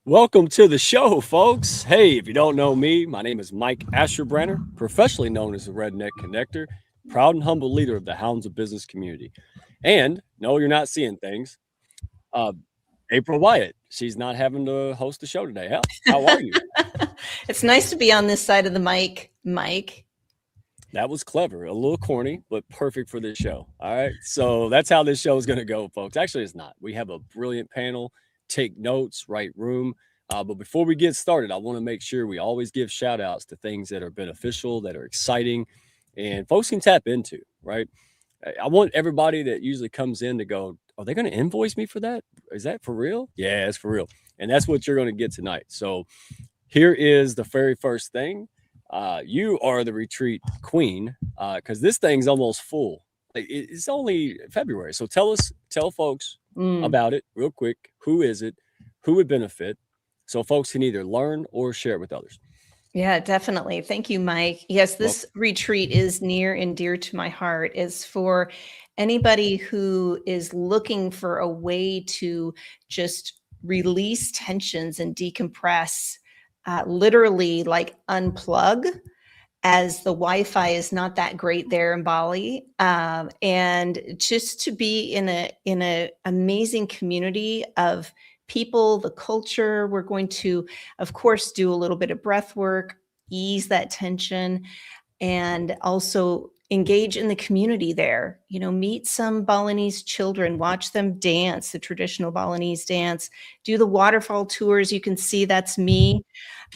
Welcome to the show, folks. Hey, if you don't know me, my name is Mike Asherbranner, professionally known as the Redneck Connector, proud and humble leader of the Hounds of Business community. And no, you're not seeing things. Uh, April Wyatt, she's not having to host the show today. How are you? It's nice to be on this side of the mic, Mike. That was clever, a little corny, but perfect for this show. All right. So that's how this show is going to go, folks. Actually, it's not. We have a brilliant panel. Take notes, right room. But before we get started, I want to make sure we always give shout outs to things that are beneficial, that are exciting, and folks can tap into, right? I want everybody that usually comes in to go, are they going to invoice me for that? Is that for real? Yeah, it's for real. And that's what you're going to get tonight. So here is the very first thing. You are the retreat queen because this thing's almost full. It's only February. So tell folks about it real quick. Who is it? Who would benefit? So folks can either learn or share it with others. Yeah, definitely. Thank you, Mike. Yes, this retreat is near and dear to my heart. Is for anybody who is looking for a way to just release tensions and decompress, literally like unplug, as the Wi-Fi is not that great there in Bali, and just to be in a amazing community of people, the culture. We're going to, of course, do a little bit of breath work, ease that tension, and also engage in the community there. You know, meet some Balinese children, watch them dance, the traditional Balinese dance, do the waterfall tours. You can see that's me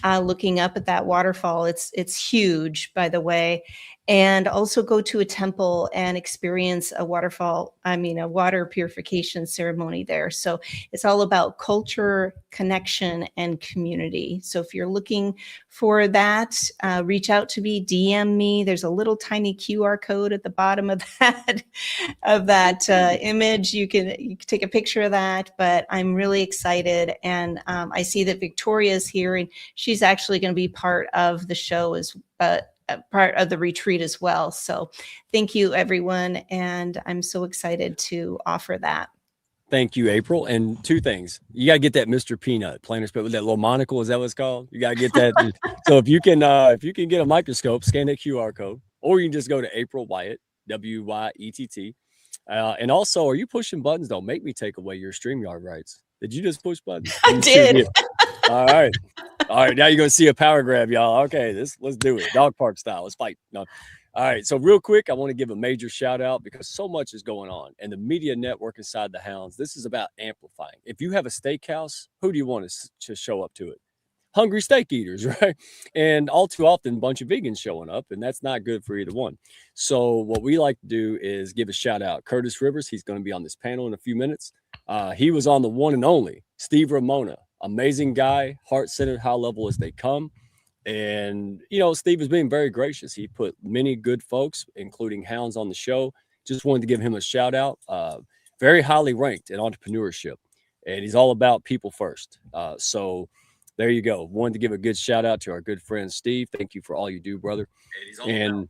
looking up at that waterfall. It's huge, by the way. And also go to a temple and experience a water purification ceremony there. So it's all about culture, connection, and community. So if you're looking for that, reach out to me, DM me. There's a little tiny QR code at the bottom of that image. You can take a picture of that. But I'm really excited, and I see that Victoria's here, and she's actually going to be part of the show as part of the retreat as well. So thank you, everyone. And I'm so excited to offer that. Thank you, April. And two things. You got to get that Mr. Peanut planner spit with that little monocle. Is that what it's called? You got to get that. So if you can get a microscope, scan that QR code, or you can just go to April Wyatt, WYETT. And also, are you pushing buttons? Don't make me take away your StreamYard rights. Did you just push buttons? I did. All right. Now you're going to see a power grab, y'all. Okay, let's do it. Dog park style. Let's fight. No. All right. So real quick, I want to give a major shout out because so much is going on. And the media network inside the Hounds, this is about amplifying. If you have a steakhouse, who do you want to show up to it? Hungry steak eaters, right? And all too often, a bunch of vegans showing up, and that's not good for either one. So what we like to do is give a shout out. Curtis Rivers, he's going to be on this panel in a few minutes. He was on the one and only Steve Ramona. Amazing guy, heart-centered, high level as they come. And, you know, Steve is being very gracious. He put many good folks, including Hounds, on the show. Just wanted to give him a shout out. Very highly ranked in entrepreneurship. And he's all about people first. So there you go. Wanted to give a good shout out to our good friend, Steve. Thank you for all you do, brother. And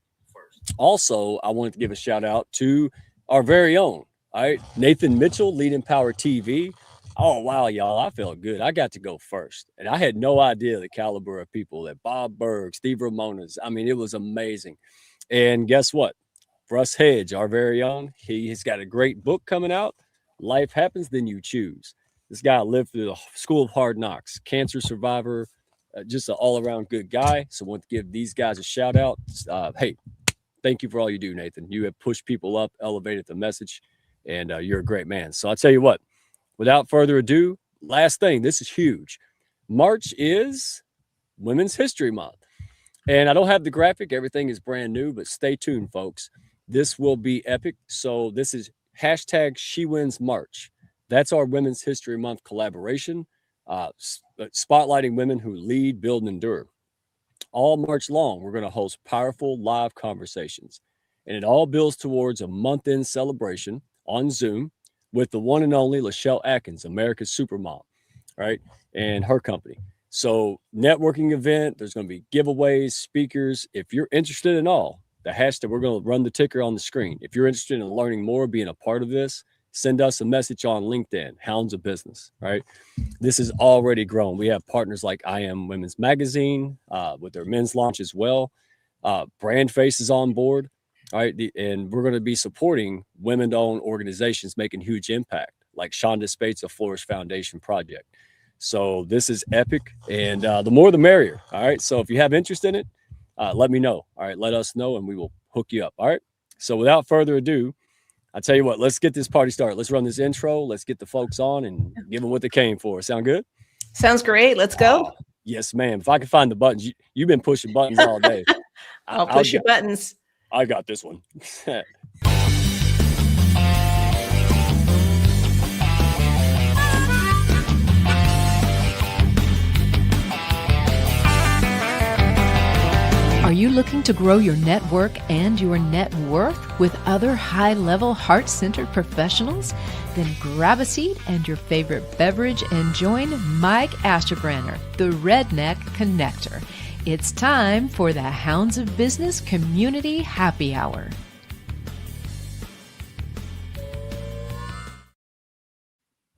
also, I wanted to give a shout out to our very own, all right, Nathan Mitchell, Lead Empower TV. Oh, wow, y'all. I felt good. I got to go first. And I had no idea the caliber of people that Bob Berg, Steve Ramona's. I mean, it was amazing. And guess what? Russ Hedge, our very own, he's got a great book coming out. Life Happens, Then You Choose. This guy lived through the school of hard knocks, cancer survivor, just an all-around good guy. So I want to give these guys a shout out. Hey, thank you for all you do, Nathan. You have pushed people up, elevated the message, and you're a great man. So I'll tell you what. Without further ado, last thing, this is huge. March is Women's History Month. And I don't have the graphic. Everything is brand new, but stay tuned, folks. This will be epic. So this is hashtag She Wins March. That's our Women's History Month collaboration, spotlighting women who lead, build, and endure. All March long, we're going to host powerful live conversations. And it all builds towards a month-end celebration on Zoom with the one and only Lachelle Atkins, America's Supermom, right? And her company. So networking event, there's going to be giveaways, speakers. If you're interested in all, the hashtag, we're going to run the ticker on the screen. If you're interested in learning more, being a part of this, send us a message on LinkedIn, Hounds of Business, right? This is already grown. We have partners like I Am Women's Magazine with their men's launch as well. Brand Face is on board, right? And we're going to be supporting women-owned organizations making huge impact, like Shonda Spates of Flourish Foundation Project. So this is epic, and the more the merrier. All right. So if you have interest in it, let me know. All right. Let us know, and we will hook you up. All right. So without further ado, I tell you what, let's get this party started. Let's run this intro. Let's get the folks on and give them what they came for. Sound good? Sounds great. Let's go. Yes, ma'am. If I can find the buttons, you've been pushing buttons all day. I'll push your buttons. I got this one. Are you looking to grow your network and your net worth with other high-level, heart-centered professionals? Then grab a seat and your favorite beverage and join Mike Asherbrenner, the Redneck Connector. It's time for the Hounds of Business Community Happy Hour.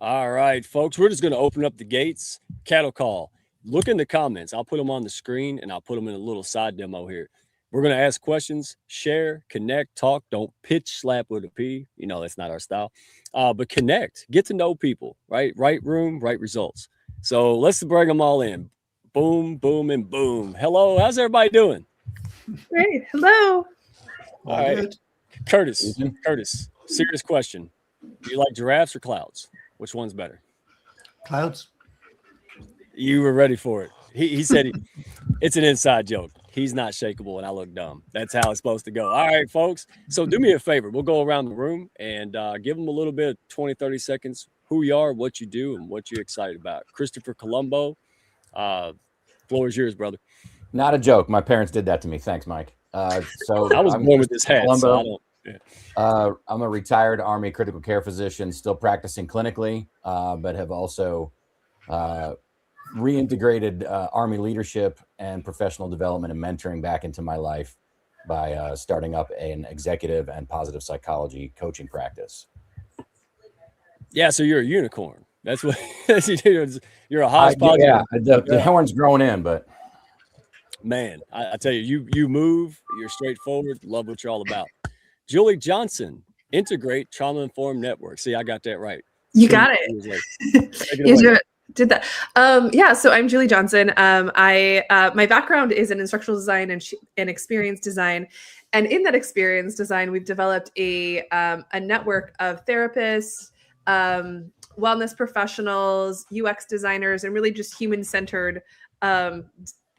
All right, folks, we're just going to open up the gates. Cattle call. Look in the comments. I'll put them on the screen, and I'll put them in a little side demo here. We're going to ask questions, share, connect, talk. Don't pitch, slap with a P. You know, that's not our style. But connect. Get to know people, right? Right room, right results. So let's bring them all in. Boom, boom, and boom. Hello. How's everybody doing? Great. Hello. All right. Curtis, serious question. Do you like giraffes or clouds? Which one's better? Clouds. You were ready for it. He said it's an inside joke. He's not shakeable, and I look dumb. That's how it's supposed to go. All right, folks. So do me a favor. We'll go around the room and give them a little bit, 20, 30 seconds, who you are, what you do, and what you're excited about. Christopher Colombo, floor is yours, brother. Not a joke. My parents did that to me. Thanks, Mike. So I was born with this hat. Colombo. So I don't. Yeah. I'm a retired Army critical care physician, still practicing clinically, but have also reintegrated Army leadership and professional development and mentoring back into my life by starting up an executive and positive psychology coaching practice. Yeah, so you're a unicorn. That's what you're a hodgepodge. Yeah, the horn's growing in, but man, I tell you, you move, you're straightforward, love what you're all about. Julie Johnson, Integrate Trauma-Informed Network. See, I got that right. You got it. You did that. Yeah, so I'm Julie Johnson. My background is in instructional design and experience design. And in that experience design, we've developed a network of therapists, wellness professionals, UX designers, and really just human-centered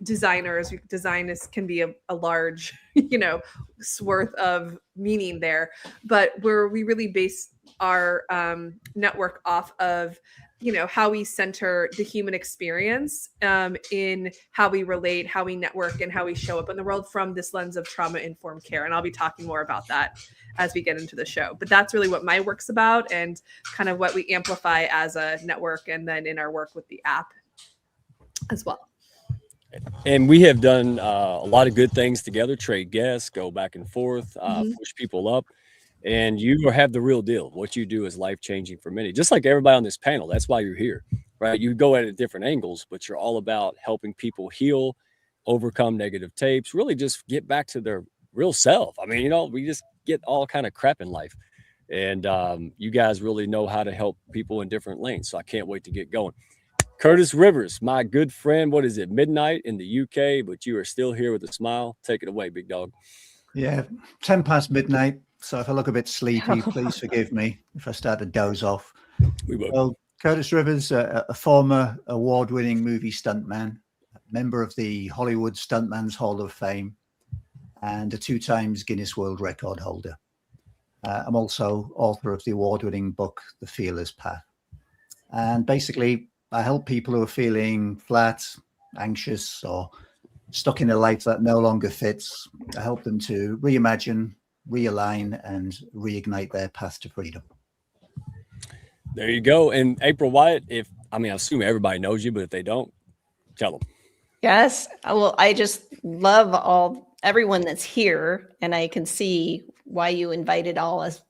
designers. Design can be a large, swath of meaning there, but we really base our network off of, how we center the human experience in how we relate, how we network, and how we show up in the world from this lens of trauma-informed care. And I'll be talking more about that as we get into the show. But that's really what my work's about and kind of what we amplify as a network and then in our work with the app as well. And we have done a lot of good things together, trade guests, go back and forth, push people up. And you have the real deal. What you do is life-changing for many, just like everybody on this panel. That's why you're here, right? You go at it different angles, but you're all about helping people heal, overcome negative tapes, really just get back to their real self. I mean, we just get all kind of crap in life. And you guys really know how to help people in different lanes. So I can't wait to get going. Curtis Rivers, my good friend. What is it? Midnight in the UK, but you are still here with a smile. Take it away, big dog. Yeah, 10 past midnight. So if I look a bit sleepy, please forgive me if I start to doze off. We will. Well, Curtis Rivers, a former award-winning movie stuntman, member of the Hollywood Stuntman's Hall of Fame, and a 2 times Guinness World Record holder. I'm also author of the award-winning book, The Fearless Path. And basically, I help people who are feeling flat, anxious, or stuck in a life that no longer fits. I help them to reimagine, realign, and reignite their path to freedom. There you go. And April Wyatt, I assume everybody knows you, but if they don't, tell them. Yes. Well, I just love everyone that's here, and I can see why you invited all us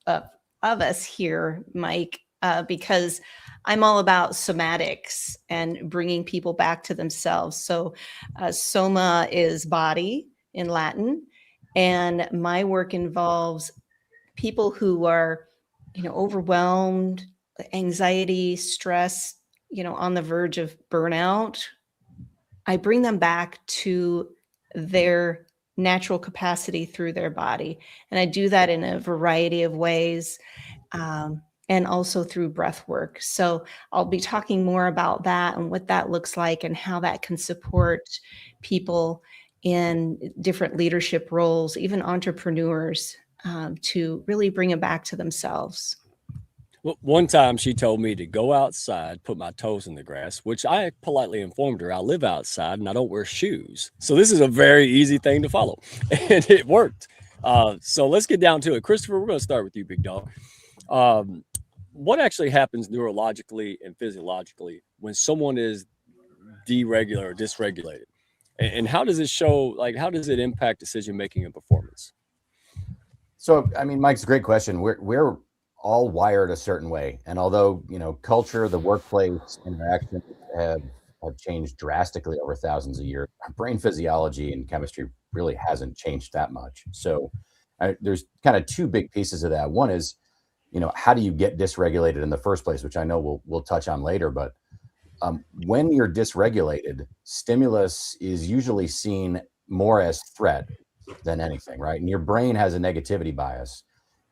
of us here, Mike, because I'm all about somatics and bringing people back to themselves. So soma is body in Latin, and my work involves people who are, overwhelmed, anxiety, stress, on the verge of burnout. I bring them back to their natural capacity through their body. And I do that in a variety of ways, and also through breath work. So I'll be talking more about that and what that looks like and how that can support people in different leadership roles, even entrepreneurs, to really bring it back to themselves. Well, one time she told me to go outside, put my toes in the grass, which I politely informed her I live outside and I don't wear shoes. So this is a very easy thing to follow, and it worked. So let's get down to it. Christopher, we're going to start with you, big dog. What actually happens neurologically and physiologically when someone is deregulated or dysregulated? And how does it show, like, how does it impact decision-making and performance? So, I mean, Mike's a great question. We're all wired a certain way. And although, culture, the workplace interactions have changed drastically over thousands of years, our brain physiology and chemistry really hasn't changed that much. So there's kind of two big pieces of that. One is, how do you get dysregulated in the first place, which I know we'll touch on later. But when you're dysregulated, stimulus is usually seen more as threat than anything, right? And your brain has a negativity bias.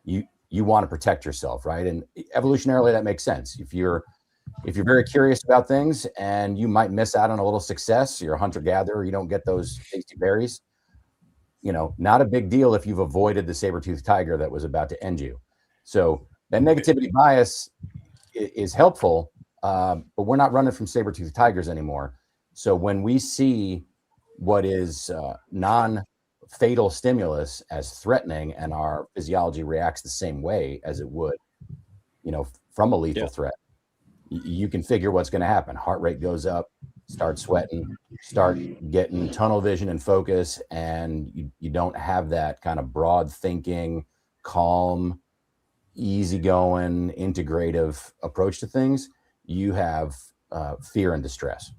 You want to protect yourself, right? And evolutionarily, that makes sense. If you're very curious about things and you might miss out on a little success, you're a hunter-gatherer, you don't get those tasty berries, not a big deal if you've avoided the saber-toothed tiger that was about to end you. So that negativity bias is helpful, but we're not running from saber-toothed tigers anymore. So when we see what is non-fatal stimulus as threatening, and our physiology reacts the same way as it would, from a lethal threat, you can figure what's going to happen. Heart rate goes up, start sweating, start getting tunnel vision and focus, and you don't have that kind of broad thinking, calm, easygoing, integrative approach to things. You have fear and distress.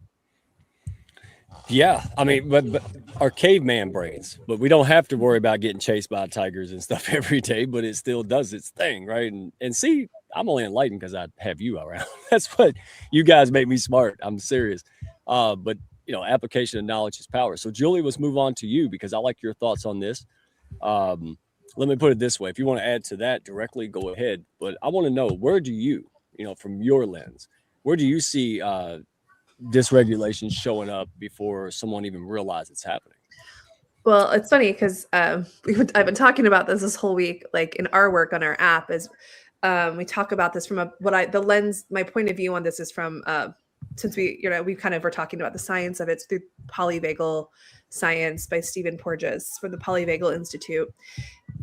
Yeah, I mean, but our caveman brains, but we don't have to worry about getting chased by tigers and stuff every day, but it still does its thing, right? And see, I'm only enlightened because I have you around. That's what you guys make me smart. I'm serious. But application of knowledge is power. So Julie, let's move on to you because I like your thoughts on this. Let me put it this way. If you want to add to that directly, go ahead. But I want to know, where do you, from your lens, where do you see dysregulation showing up before someone even realizes it's happening? Well, it's funny because I've been talking about this whole week, like in our work on our app, is we talk about this from the lens. My point of view on this is from since we kind of were talking about the science of it through polyvagal science by Stephen Porges from the Polyvagal Institute.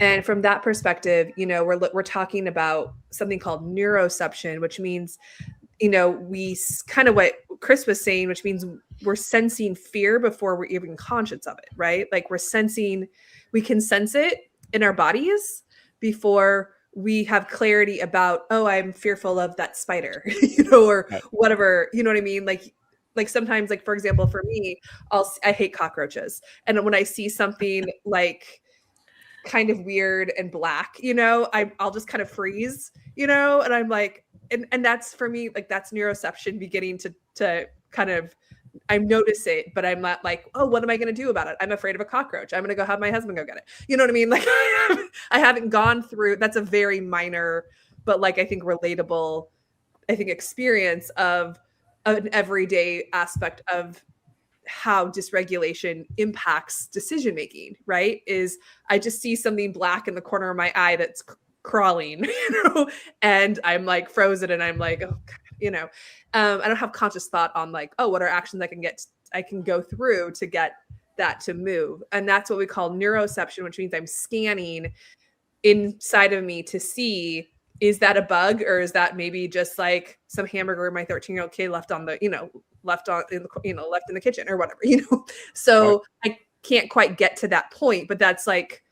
And from that perspective, we're talking about something called neuroception, which means, we kind of what Chris was saying, which means we're sensing fear before we're even conscious of it, right? Like we can sense it in our bodies before we have clarity about, oh, I'm fearful of that spider, or whatever, you know what I mean? Like sometimes, like, for example, for me, I hate cockroaches. And when I see something like kind of weird and black, I'll just kind of freeze, and I'm like, and that's for me, like, that's neuroception beginning to kind of, I notice it, but I'm not like, oh, what am I going to do about it? I'm afraid of a cockroach. I'm going to go have my husband go get it. You know what I mean? Like, I haven't gone through, that's a very minor, but like, I think relatable, experience of an everyday aspect of how dysregulation impacts decision-making, right? Is I just see something black in the corner of my eye that's crawling, and I'm like frozen, and I'm like, oh, God, I don't have conscious thought on like, oh, what are actions I can go through to get that to move. And that's what we call neuroception, which means I'm scanning inside of me to see, is that a bug, or is that maybe just like some hamburger my 13-year-old kid left in the kitchen or whatever, So right. I can't quite get to that point, but that's like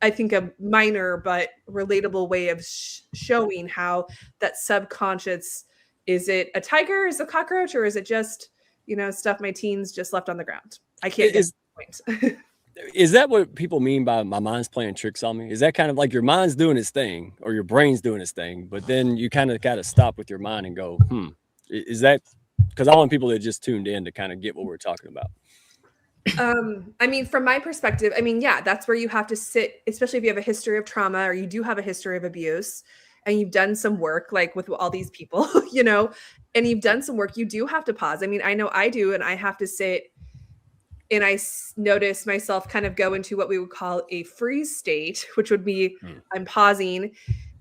I think a minor but relatable way of showing how that subconscious, is it a tiger, is it a cockroach, or is it just, stuff my teens just left on the ground? I can't get the point. Is that what people mean by my mind's playing tricks on me? Is that kind of like your mind's doing its thing or your brain's doing its thing, but then you kind of got to stop with your mind and go, is that, because I want people that just tuned in to kind of get what we're talking about. I mean, from my perspective, yeah, that's where you have to sit, especially if you have a history of trauma or you do have a history of abuse and you've done some work, like with all these people, and you've done some work, you do have to pause. I mean, I know I do, and I have to sit and I notice myself kind of go into what we would call a freeze state, which would be I'm pausing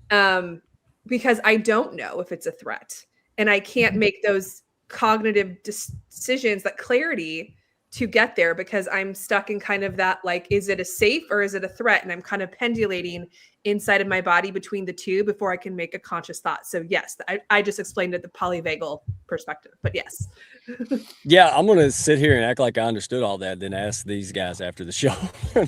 because I don't know if it's a threat and I can't make those cognitive decisions, that clarity to get there, because I'm stuck in kind of that, like, is it a safe or is it a threat? And I'm kind of pendulating inside of my body between the two before I can make a conscious thought. So yes, I just explained it the polyvagal perspective, but yes. Yeah, I'm going to sit here and act like I understood all that, then ask these guys after the show.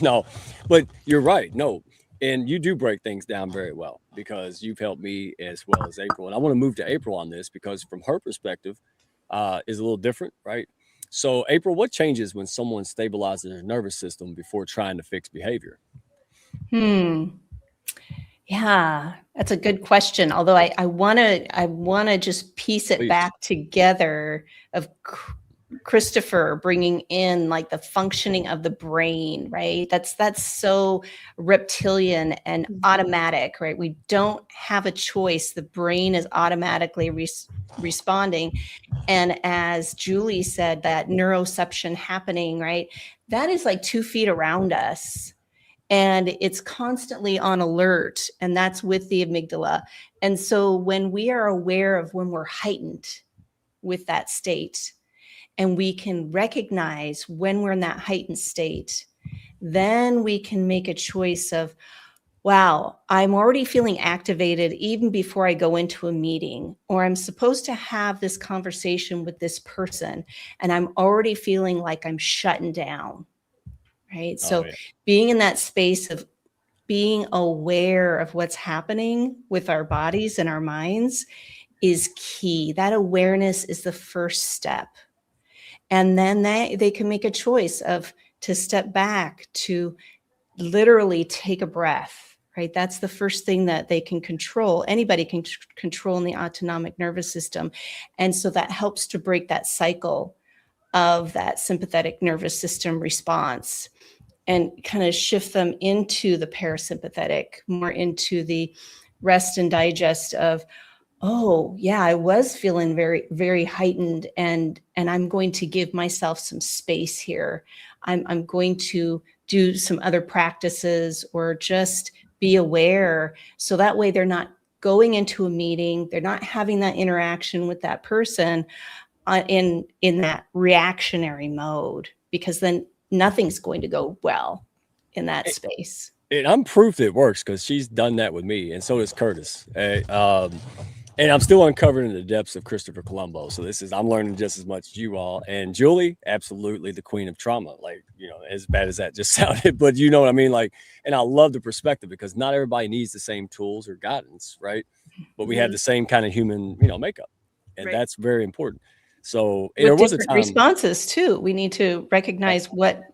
No, but you're right. No. And you do break things down very well, because you've helped me as well as April. And I want to move to April on this, because from her perspective is a little different, right? So April, what changes when someone stabilizes their nervous system before trying to fix behavior? Yeah, that's a good question. Although I want to just piece it back together of Christopher bringing in like the functioning of the brain, right? That's so reptilian and automatic, right? We don't have a choice. The brain is automatically responding. And as Julie said, that neuroception happening, right? That is like 2 feet around us. And it's constantly on alert, and that's with the amygdala. And so when we are aware of when we're heightened with that state, and we can recognize when we're in that heightened state, then we can make a choice of, wow, I'm already feeling activated even before I go into a meeting, or I'm supposed to have this conversation with this person, and I'm already feeling like I'm shutting down. Right. So being in that space of being aware of what's happening with our bodies and our minds is key. That awareness is the first step. And then they can make a choice to step back, to literally take a breath, right? That's the first thing that they can control. Anybody can control in the autonomic nervous system. And so that helps to break that cycle of that sympathetic nervous system response, and kind of shift them into the parasympathetic, more into the rest and digest of, oh yeah, I was feeling very, very heightened, and I'm going to give myself some space here. I'm going to do some other practices or just be aware. So that way they're not going into a meeting, they're not having that interaction with that person in that reactionary mode, because then nothing's going to go well in that space. And I'm proof that it works, because she's done that with me, and so does Curtis. And I'm still uncovering the depths of Christopher Colombo. So I'm learning just as much as you all. And Julie, absolutely the queen of trauma. Like, as bad as that just sounded, but you know what I mean? Like, and I love the perspective, because not everybody needs the same tools or guidance, right? But we have the same kind of human, makeup. And that's very important. So there was a time, responses too. We need to recognize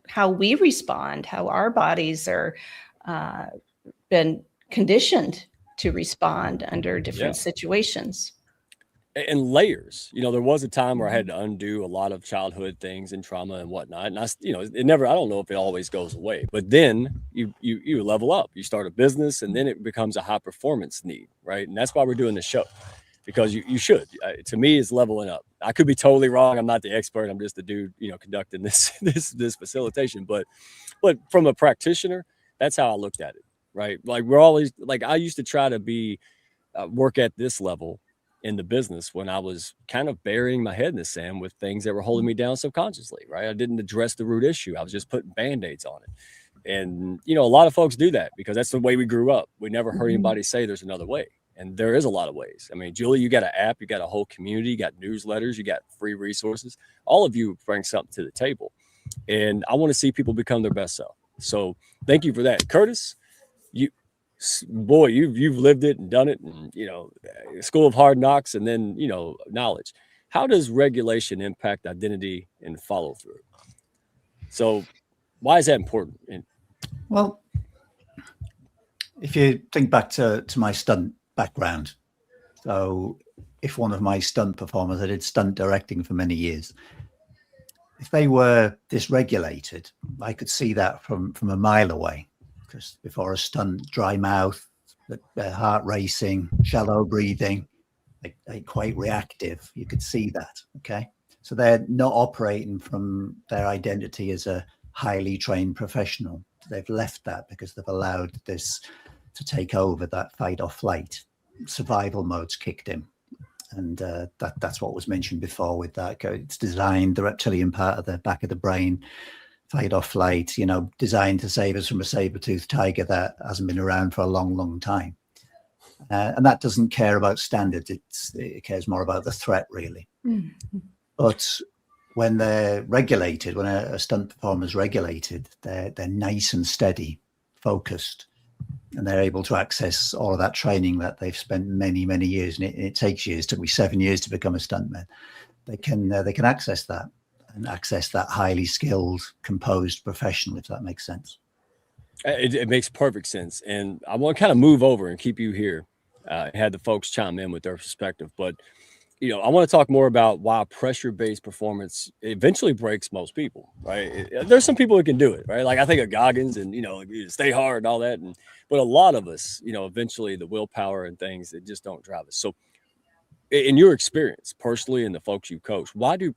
how we respond, how our bodies are been conditioned to respond under different situations. And layers. There was a time where I had to undo a lot of childhood things and trauma and whatnot. And I don't know if it always goes away, but then you level up, you start a business, and then it becomes a high performance need, right? And that's why we're doing this show. Because you should. To me, it's leveling up. I could be totally wrong. I'm not the expert. I'm just the dude, conducting this facilitation. But from a practitioner, that's how I looked at it, right? Like we're always like, I used to try to work at this level in the business when I was kind of burying my head in the sand with things that were holding me down subconsciously, right? I didn't address the root issue. I was just putting Band-Aids on it. And a lot of folks do that because that's the way we grew up. We never heard anybody say there's another way. And there is a lot of ways. I mean, Julie, you got an app, you got a whole community, you got newsletters, you got free resources. All of you bring something to the table. And I want to see people become their best self. So thank you for that. Curtis, boy, you've lived it and done it, and school of hard knocks, and then knowledge. How does regulation impact identity and follow through? So why is that important? Well, if you think back to my stunt background, so if one of my stunt performers, I did stunt directing for many years, if they were dysregulated, I could see that from a mile away, because before a stunt, dry mouth, their heart racing, shallow breathing, like quite reactive. You could see that. Okay. So they're not operating from their identity as a highly trained professional. They've left that because they've allowed this to take over, that fight or flight. Survival mode's kicked in. And that's what was mentioned before with that. It's designed, the reptilian part of the back of the brain, fight or flight, designed to save us from a saber-toothed tiger that hasn't been around for a long, long time. And that doesn't care about standards. It cares more about the threat, really. Mm-hmm. But when they're regulated, when a stunt performer is regulated, they're nice and steady, focused, and they're able to access all of that training that they've spent many, many years. And it takes years. It took me 7 years to become a stuntman. They can access that and access that highly skilled, composed professional, if that makes sense. It makes perfect sense. And I want to kind of move over and keep you here. Had the folks chime in with their perspective, but I want to talk more about why pressure-based performance eventually breaks most people, right? There's some people who can do it, right? Like I think of Goggins and, stay hard and all that. But a lot of us, eventually the willpower and things that just don't drive us. So in your experience personally and the folks you coach, why do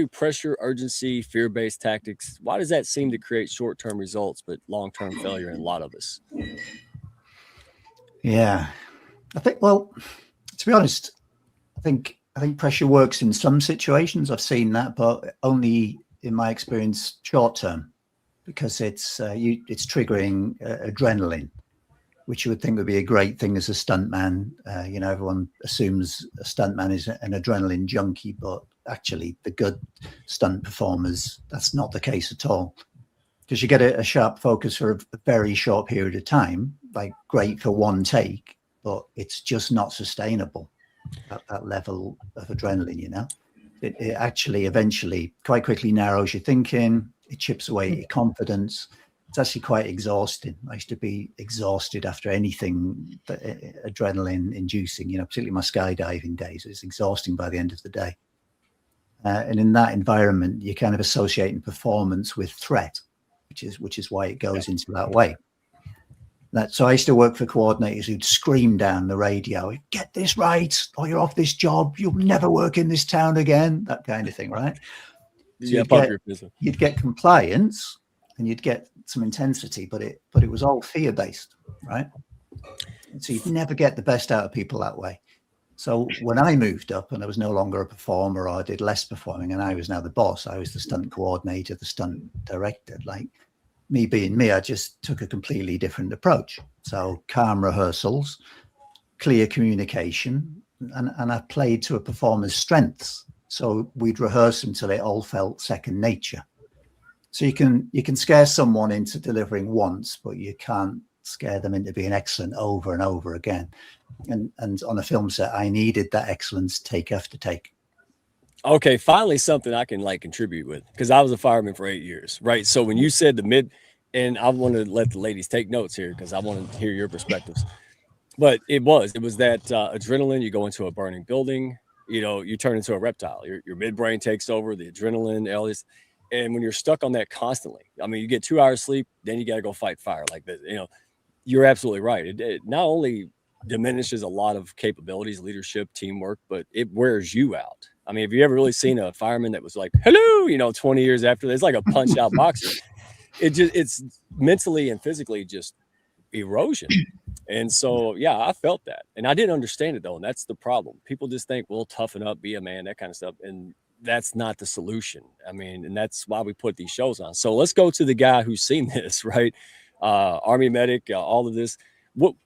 pressure, urgency, fear-based tactics, why does that seem to create short-term results, but long-term failure in a lot of us? Yeah, I think, well, to be honest, I think pressure works in some situations. I've seen that, but only in my experience, short term, because it's triggering adrenaline, which you would think would be a great thing as a stuntman. Everyone assumes a stuntman is an adrenaline junkie, but actually, the good stunt performers, that's not the case at all. Because you get a sharp focus for a very short period of time, like great for one take, but it's just not sustainable. That level of adrenaline, it actually eventually quite quickly narrows your thinking. It chips away your confidence. It's actually quite exhausting. I used to be exhausted after anything adrenaline inducing, particularly my skydiving days. It's exhausting by the end of the day. And in that environment, you're kind of associating performance with threat, which is why it goes into that way. So I used to work for coordinators who'd scream down the radio, "Get this right, or you're off this job. You'll never work in this town again." That kind of thing, right? So you'd get compliance and you'd get some intensity, but it was all fear-based, right? And so you'd never get the best out of people that way. So when I moved up and I was no longer a performer, or I did less performing, and I was now the boss, I was the stunt coordinator, the stunt director, like me being me, I just took a completely different approach. So calm rehearsals, clear communication, and I played to a performer's strengths. So we'd rehearse until it all felt second nature. So you can scare someone into delivering once, but you can't scare them into being excellent over and over again. And on a film set, I needed that excellence take after take. Okay, finally something I can contribute with, because I was a fireman for 8 years, right? So when you said and I want to let the ladies take notes here because I want to hear your perspectives. But it was that adrenaline. You go into a burning building, you turn into a reptile. Your midbrain takes over, the adrenaline, all this. And when you're stuck on that constantly, I mean, you get 2 hours sleep, then you got to go fight fire like this. You're absolutely right. It not only diminishes a lot of capabilities, leadership, teamwork, but it wears you out. I mean, have you ever really seen a fireman that was like, hello, 20 years after? It's like a punch out boxer. It's mentally and physically just erosion. And so, yeah, I felt that. And I didn't understand it, though. And that's the problem. People just think, well, toughen up, be a man, that kind of stuff. And that's not the solution. I mean, and that's why we put these shows on. So let's go to the guy who's seen this, right? Army medic, all of this.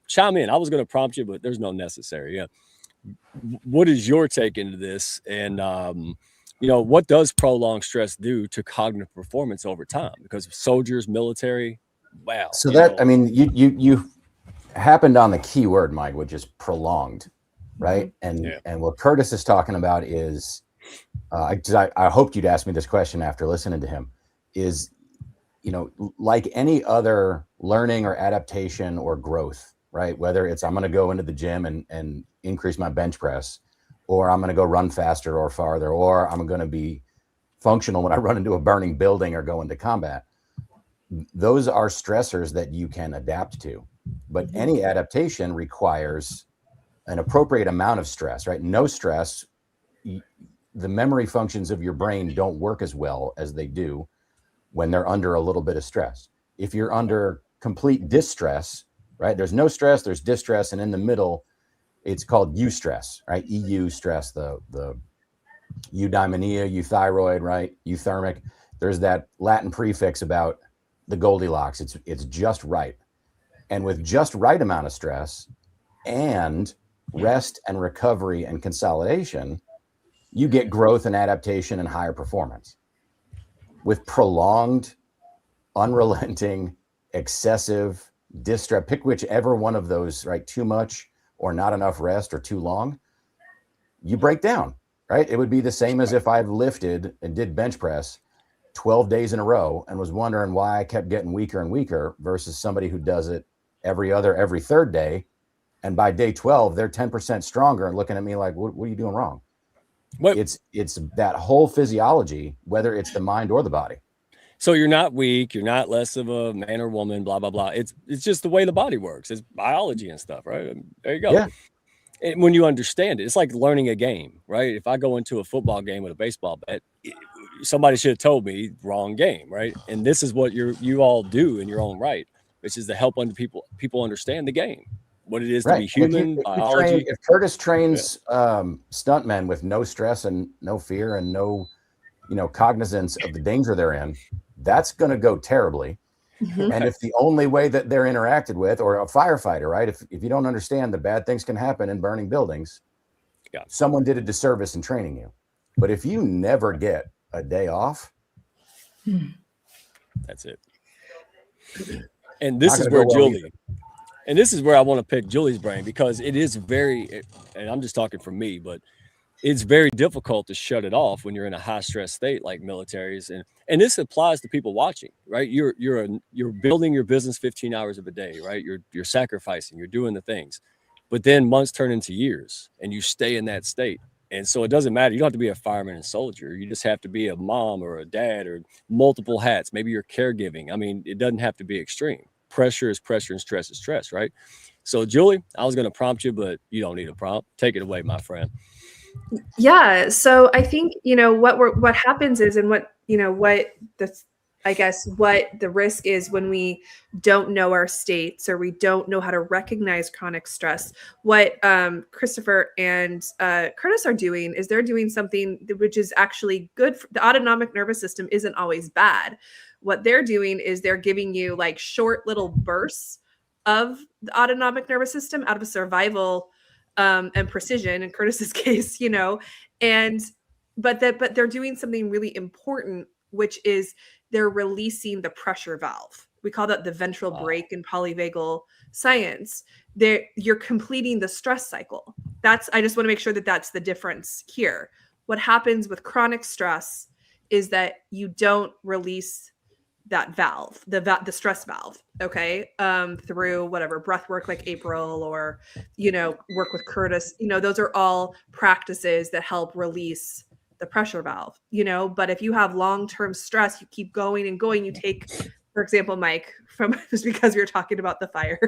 Chime in. I was going to prompt you, but there's no necessary. Yeah. What is your take into this? And, what does prolonged stress do to cognitive performance over time? Because soldiers, military, wow. So I mean, you happened on the key word, Mike, which is prolonged, right? And what Curtis is talking about is, I hoped you'd ask me this question after listening to him, is, like any other learning or adaptation or growth, right? Whether it's I'm going to go into the gym and increase my bench press, or I'm going to go run faster or farther, or I'm going to be functional when I run into a burning building or go into combat. Those are stressors that you can adapt to. But any adaptation requires an appropriate amount of stress, right? No stress, the memory functions of your brain don't work as well as they do when they're under a little bit of stress. If you're under complete distress, right? There's no stress, there's distress, and in the middle, it's called eustress, right? EU stress, the eudaimonia, euthyroid, right? Euthermic. There's that Latin prefix about the Goldilocks. It's just right. And with just right amount of stress and rest and recovery and consolidation, you get growth and adaptation and higher performance. With prolonged, unrelenting, excessive distress, pick whichever one of those, right? Too much or not enough rest or too long, you break down, right? It would be the same as if I lifted and did bench press 12 days in a row and was wondering why I kept getting weaker and weaker versus somebody who does it every third day. And by day 12, they're 10% stronger and looking at me like, what are you doing wrong? What? It's that whole physiology, whether it's the mind or the body. So you're not weak, you're not less of a man or woman, blah, blah, blah. It's just the way the body works. It's biology and stuff, right? There you go. Yeah. And when you understand it, it's like learning a game, right? If I go into a football game with a baseball bat, somebody should have told me wrong game, right? And this is what you all do in your own right, which is to help people understand the game, what it is to be human, biology. If Curtis trains stuntmen with no stress and no fear and no, cognizance of the danger they're in, that's going to go terribly. And if the only way that they're interacted with, or a firefighter, right? If you don't understand that bad things can happen in burning buildings, someone did a disservice in training you. But if you never get a day off, that's it. And this is where and this is where I want to pick Julie's brain, because it is and I'm just talking for me, but it's very difficult to shut it off when you're in a high stress state like militaries. And this applies to people watching, right? You're building your business 15 hours of a day, right? You're sacrificing, you're doing the things, but then months turn into years and you stay in that state. And so it doesn't matter. You don't have to be a fireman and soldier. You just have to be a mom or a dad or multiple hats. Maybe you're caregiving. I mean, it doesn't have to be extreme. Pressure is pressure and stress is stress, right? So Julie, I was going to prompt you, but you don't need a prompt. Take it away, my friend. Yeah. So I think, what happens is, and what the risk is when we don't know our states, or we don't know how to recognize chronic stress. What Christopher and Curtis are doing is they're doing something which is actually good. The autonomic nervous system isn't always bad. What they're doing is they're giving you like short little bursts of the autonomic nervous system out of a survival and precision in Curtis's case, but they're doing something really important, which is they're releasing the pressure valve. We call that the ventral brake in polyvagal science. You're completing the stress cycle. I just want to make sure that that's the difference here. What happens with chronic stress is that you don't release that valve, the stress valve, okay, through whatever breath work like April, or, work with Curtis, those are all practices that help release the pressure valve, but if you have long-term stress, you keep going and going, you take, for example, Mike, just because we were talking about the fire,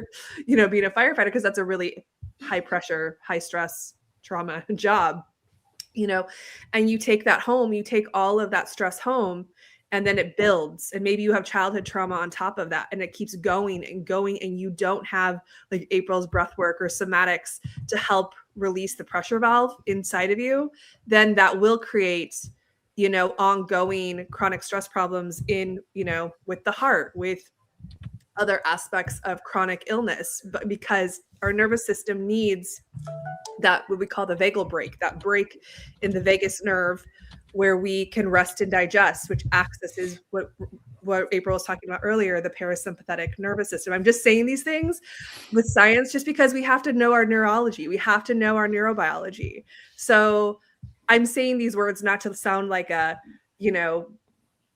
being a firefighter, because that's a really high pressure, high stress trauma job, and you take that home, you take all of that stress home, and then it builds, and maybe you have childhood trauma on top of that, and it keeps going and going, and you don't have like April's breath work or somatics to help release the pressure valve inside of you, then that will create, ongoing chronic stress problems with the heart, with other aspects of chronic illness, but because our nervous system needs that, what we call the vagal brake, that brake in the vagus nerve, where we can rest and digest, which accesses what what April was talking about earlier, the parasympathetic nervous system. I'm just saying these things with science just because we have to know our neurology. We have to know our neurobiology. So I'm saying these words not to sound like a,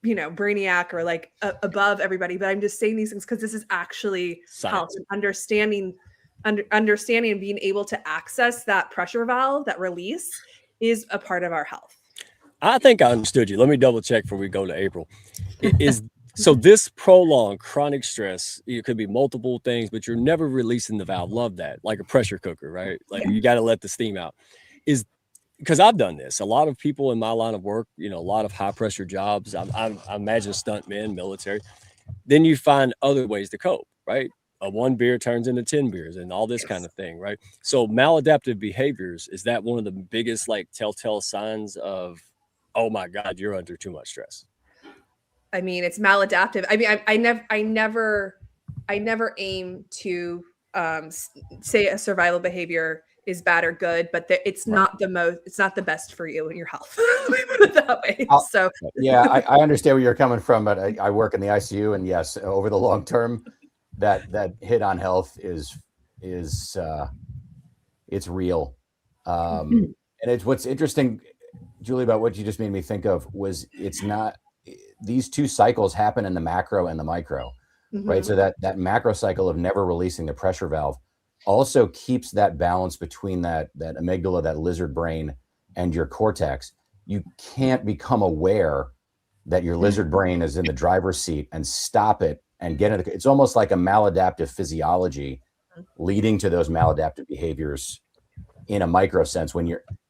brainiac or like above everybody, but I'm just saying these things because this is actually health and understanding and being able to access that pressure valve, that release, is a part of our health. I think I understood you. Let me double check before we go to April. So this prolonged chronic stress, it could be multiple things, but you're never releasing the valve. Love that. Like a pressure cooker, right? Like you got to let the steam out. Is because I've done this. A lot of people in my line of work, a lot of high pressure jobs. I imagine stuntmen, military. Then you find other ways to cope, right? One beer turns into 10 beers and all this kind of thing, right? So maladaptive behaviors, is that one of the biggest like telltale signs of, oh my God, you're under too much stress? I mean, it's maladaptive. I mean, I never aim to say a survival behavior is bad or good, but it's not the best for you and your health. Let me put it that way. So yeah, I understand where you're coming from, but I work in the ICU, and yes, over the long term, that hit on health is it's real. And it's what's interesting, Julie, about what you just made me think of was it's not, these two cycles happen in the macro and the micro, right? So that macro cycle of never releasing the pressure valve also keeps that balance between that amygdala, that lizard brain, and your cortex. You can't become aware that your lizard brain is in the driver's seat and stop it and get it. It's almost like a maladaptive physiology leading to those maladaptive behaviors in a micro sense.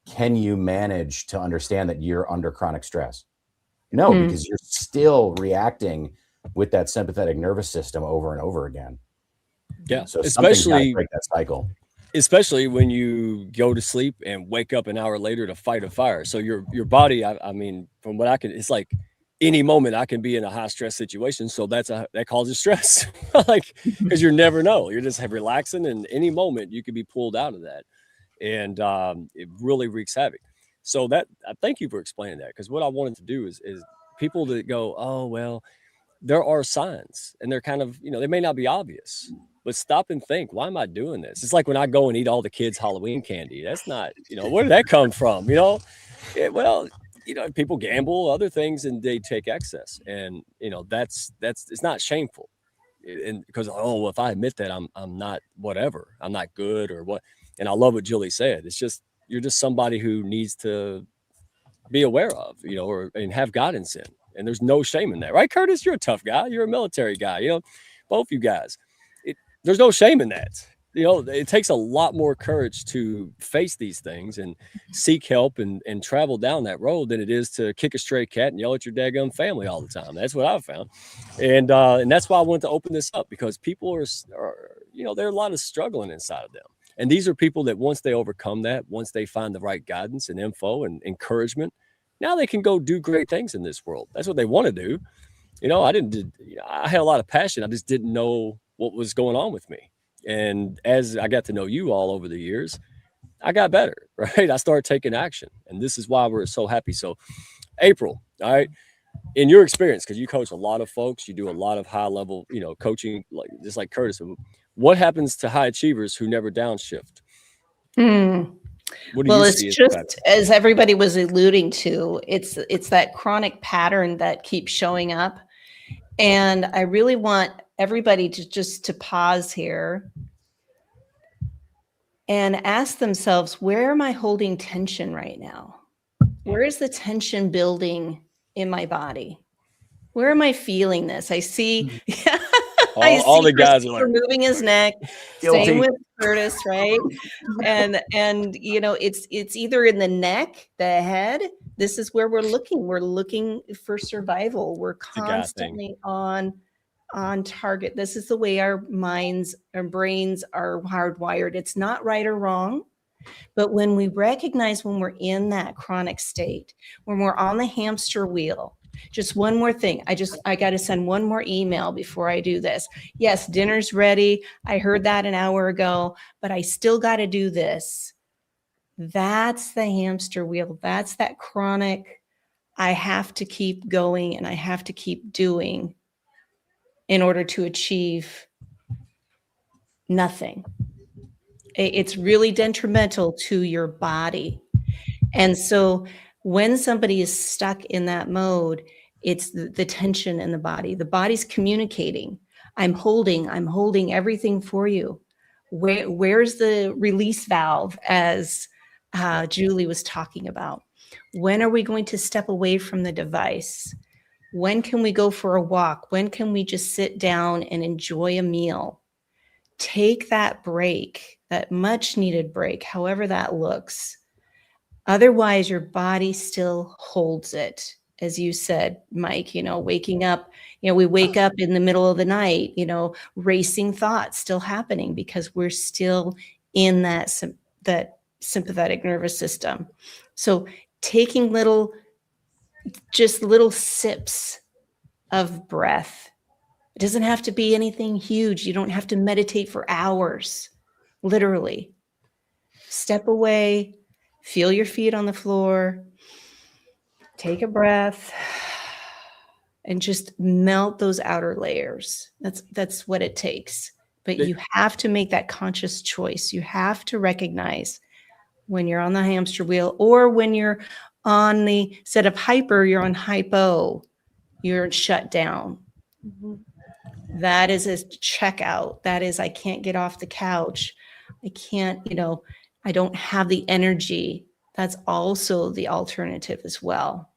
Can you manage to understand that you're under chronic stress? No, because you're still reacting with that sympathetic nervous system over and over again. Yeah. So especially break that cycle. Especially when you go to sleep and wake up an hour later to fight a fire. So your body, I mean, from what I can, it's like any moment I can be in a high stress situation. So that causes stress, like, because you never know. You're just relaxing, and any moment you could be pulled out of that. And it really wreaks havoc. So I thank you for explaining that, because what I wanted to do is people that go, oh, well, there are signs, and they're kind of, they may not be obvious, but stop and think, why am I doing this? It's like when I go and eat all the kids' Halloween candy. That's not, where did that come from? People gamble, other things, and they take excess. And, that's it's not shameful. And because, if I admit that I'm not whatever, I'm not good or what. And I love what Julie said. It's just, you're just somebody who needs to be aware of, and have guidance in. And there's no shame in that, right, Curtis? You're a tough guy. You're a military guy. Both you guys. There's no shame in that. It takes a lot more courage to face these things and seek help and travel down that road than it is to kick a stray cat and yell at your daggum family all the time. That's what I've found. And that's why I wanted to open this up, because people are there are a lot of struggling inside of them. And these are people that once they overcome that, once they find the right guidance and info and encouragement, now they can go do great things in this world. That's what they want to do. I had a lot of passion. I just didn't know what was going on with me. And as I got to know you all over the years, I got better, right? I started taking action. And this is why we're so happy. So April, all right, in your experience, because you coach a lot of folks, you do a lot of high level, coaching, just like Curtis, what happens to high achievers who never downshift? Well, it's just, as everybody was alluding to, it's that chronic pattern that keeps showing up. And I really want everybody to pause here and ask themselves, where am I holding tension right now? Where is the tension building in my body? Where am I feeling this? I see all the guys are like moving his neck. Guilty. Same with Curtis, right? and it's either in the neck, the head. This is where we're looking. We're looking for survival. We're constantly on target. This is the way our minds and brains are hardwired. It's not right or wrong. But when we recognize when we're in that chronic state, when we're on the hamster wheel, just one more thing. I got to send one more email before I do this. Yes, dinner's ready. I heard that an hour ago, but I still got to do this. That's the hamster wheel. That's that chronic, I have to keep going and I have to keep doing in order to achieve nothing. It's really detrimental to your body. And so when somebody is stuck in that mode, it's the tension in the body. The body's communicating. I'm holding everything for you. Where's the release valve, as Julie was talking about? When are we going to step away from the device? When can we go for a walk? When can we just sit down and enjoy a meal? Take that break, that much needed break, however that looks. Otherwise, your body still holds it. As you said, Mike, waking up, we wake up in the middle of the night, racing thoughts still happening because we're still in that sympathetic nervous system. So taking little sips of breath. It doesn't have to be anything huge. You don't have to meditate for hours, literally. Step away, feel your feet on the floor, take a breath, and just melt those outer layers. That's what it takes. But you have to make that conscious choice. You have to recognize when you're on the hamster wheel, or when you're on the set of hyper, you're on hypo, you're shut down. That is a checkout. That is, I can't get off the couch. I can't, I don't have the energy. That's also the alternative as well.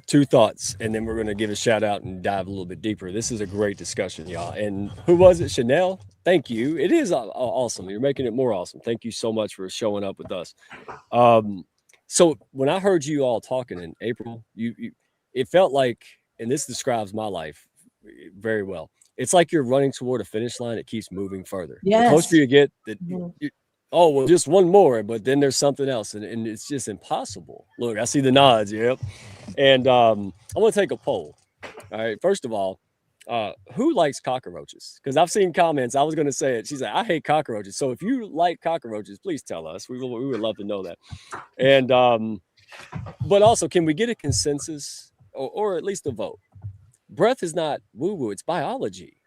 Two thoughts, and then we're going to give a shout out and dive a little bit deeper. This is a great discussion, y'all. And who was it? Chanel? Thank you. It is awesome. You're making it more awesome. Thank you so much for showing up with us. So when I heard you all talking in April, it felt like, and this describes my life very well, it's like you're running toward a finish line that keeps moving further. Yes. The closer you get, oh, well, just one more, but then there's something else, and it's just impossible. Look, I see the nods. Yep. And I want to take a poll. All right. First of all, who likes cockroaches? Because I've seen comments. I was going to say it. She's like, I hate cockroaches. So if you like cockroaches, please tell us. We would love to know that. And but also, can we get a consensus or at least a vote? Breath is not woo-woo. It's biology.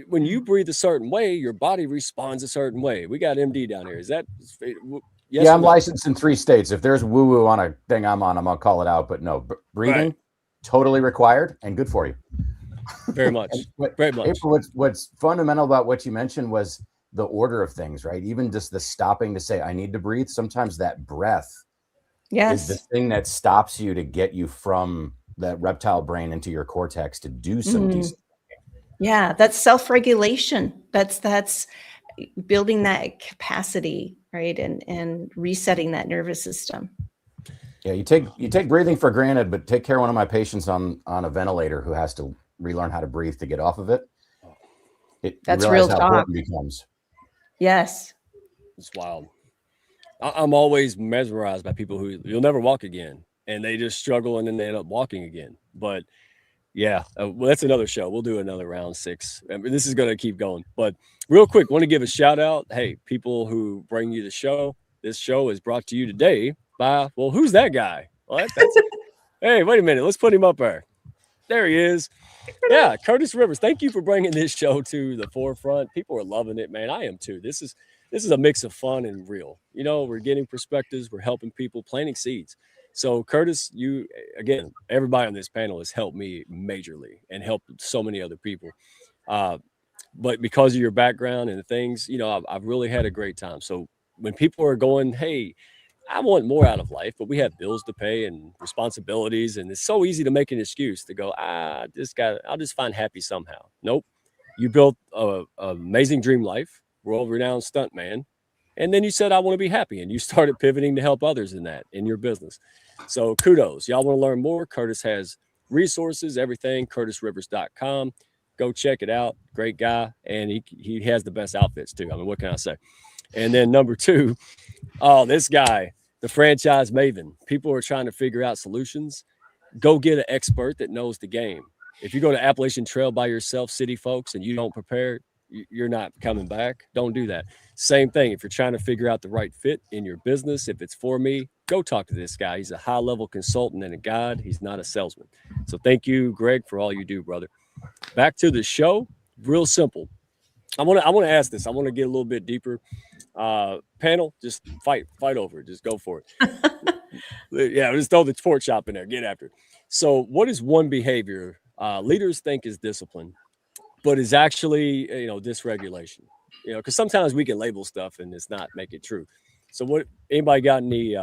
When you breathe a certain way, your body responds a certain way. We got MD down here. Is that yes? Yeah, I'm licensed in 3 states. If there's woo-woo on a thing I'm on, I'm gonna call it out. But no, breathing, totally required and good for you. Very much. Very much. What's fundamental about what you mentioned was the order of things, right? Even just the stopping to say, I need to breathe. Sometimes that breath is the thing that stops you to get you from that reptile brain into your cortex to do some decent. Yeah, that's self-regulation. That's building that capacity, right? And resetting that nervous system. Yeah, you take breathing for granted, but take care of one of my patients on a ventilator who has to relearn how to breathe to get off of it. That's real talk. It becomes. Yes. It's wild. I'm always mesmerized by people who you'll never walk again, and they just struggle and then they end up walking again. But yeah, well, that's another show. We'll do another round 6. I mean, this is going to keep going. But real quick, want to give a shout out. Hey, people who bring you the show. This show is brought to you today by, well, who's that guy? What? Hey, wait a minute. Let's put him up there. There he is. Yeah, Curtis Rivers. Thank you for bringing this show to the forefront. People are loving it, man. I am too. This is a mix of fun and real. We're getting perspectives. We're helping people, planting seeds. So Curtis, you, again, everybody on this panel has helped me majorly and helped so many other people. But because of your background and things, I've really had a great time. So when people are going, hey, I want more out of life, but we have bills to pay and responsibilities, and it's so easy to make an excuse to go, I'll just find happy somehow. Nope. You built an amazing dream life, world-renowned stuntman. And then you said, I want to be happy. And you started pivoting to help others in your business. So kudos. Y'all want to learn more? Curtis has resources, everything, curtisrivers.com. Go check it out. Great guy. And he has the best outfits too. I mean, what can I say? And then number 2, this guy, the franchise maven. People are trying to figure out solutions. Go get an expert that knows the game. If you go to Appalachian Trail by yourself, city folks, and you don't prepare, you're not coming back. Don't do that. Same thing. If you're trying to figure out the right fit in your business, if it's for me, go talk to this guy. He's a high-level consultant and a guide. He's not a salesman. So thank you, Greg, for all you do, brother. back to the show. Real simple. I want to ask this. I want to get a little bit deeper. Panel, just fight over it. Just go for it. Yeah, just throw the pork chop in there. Get after it. So, what is one behavior leaders think is discipline, but is actually dysregulation? Because sometimes we can label stuff and it's not make it true. So, what anybody got any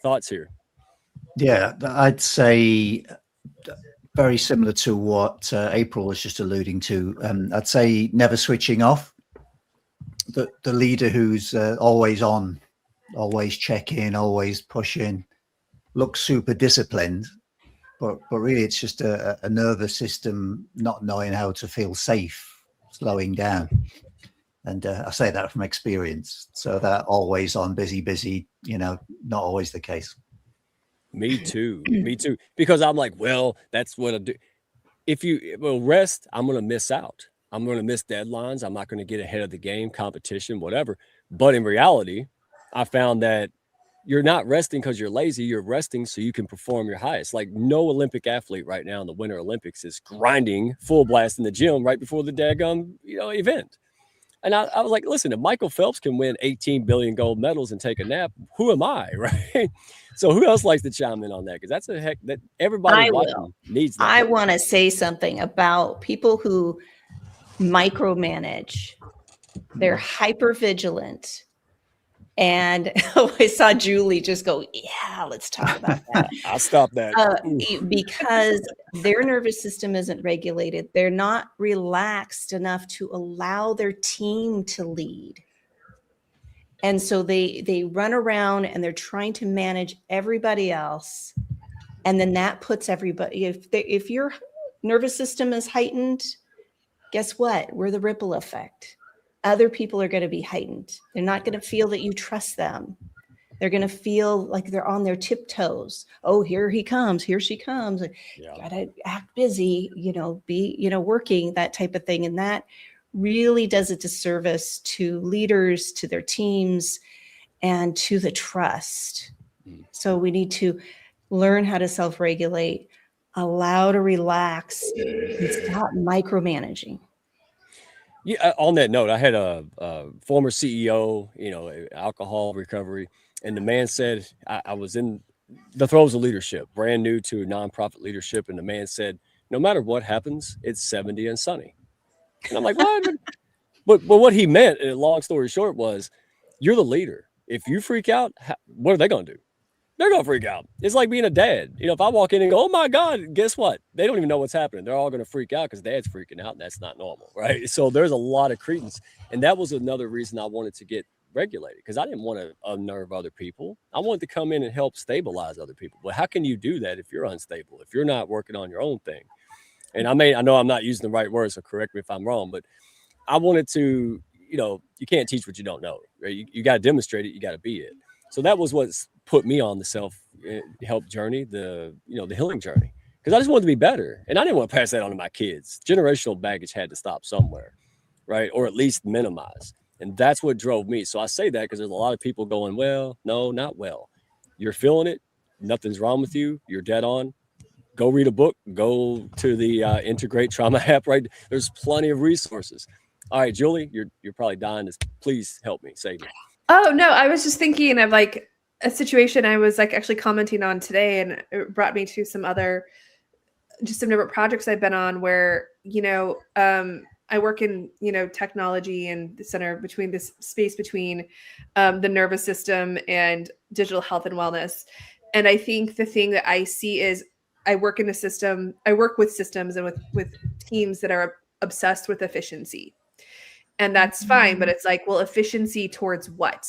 thoughts here? Yeah, I'd say very similar to what April was just alluding to. I'd say never switching off. The leader who's always on, always checking, always pushing, looks super disciplined, but really it's just a nervous system not knowing how to feel safe, slowing down. And I say that from experience. So that always on, busy, not always the case. Me too. Me too. Because I'm like, well, that's what I do. If you will rest, I'm going to miss out. I'm going to miss deadlines. I'm not going to get ahead of the game, competition, whatever. But in reality, I found that you're not resting because you're lazy. You're resting so you can perform your highest. Like no Olympic athlete right now in the Winter Olympics is grinding full blast in the gym right before the daggum, event. And I was like, listen, if Michael Phelps can win 18 billion gold medals and take a nap, who am I, right? So who else likes to chime in on that? Because that's that everybody watching needs that. I want to say something about people who micromanage. They're hyper vigilant. And I saw Julie just go, yeah, let's talk about that. I'll stop that. Because their nervous system isn't regulated. They're not relaxed enough to allow their team to lead. And so they run around and they're trying to manage everybody else. And then that puts everybody, if your nervous system is heightened, guess what? We're the ripple effect. Other people are going to be heightened. They're not going to feel that you trust them. They're going to feel like they're on their tiptoes. Oh, here he comes. Here she comes. Yeah. Got to act busy, be, working, that type of thing. And that really does a disservice to leaders, to their teams, and to the trust. So we need to learn how to self-regulate, allow to relax, and stop micromanaging. Yeah. On that note, I had a former CEO, alcohol recovery, and the man said I was in the throes of leadership, brand new to nonprofit leadership, and the man said, no matter what happens, it's 70 and sunny. And I'm like, what? but what he meant, and long story short, was you're the leader. If you freak out, what are they going to do? They're going to freak out. It's like being a dad. If I walk in and go, oh my God, guess what? They don't even know what's happening. They're all going to freak out because dad's freaking out. And that's not normal, right? So there's a lot of credence. And that was another reason I wanted to get regulated, because I didn't want to unnerve other people. I wanted to come in and help stabilize other people. But how can you do that if you're unstable, if you're not working on your own thing? And I know I'm not using the right words, so correct me if I'm wrong, but I wanted to, you can't teach what you don't know, right? You got to demonstrate it. You got to be it. So that was what's put me on the self-help journey, the healing journey, because I just wanted to be better. And I didn't want to pass that on to my kids. Generational baggage had to stop somewhere, right? Or at least minimize. And that's what drove me. So I say that because there's a lot of people going, well, no, not well. You're feeling it. Nothing's wrong with you. You're dead on. Go read a book. Go to the Integrate Trauma app, right? There's plenty of resources. All right, Julie, you're probably dying to please help me, save me. Oh, no, I was just thinking of like a situation I was like actually commenting on today, and it brought me to some different projects I've been on where, I work in, technology and the center between this space between the nervous system and digital health and wellness. And I think the thing that I see is I work with systems and with teams that are obsessed with efficiency. And that's fine, but it's like, well, efficiency towards what?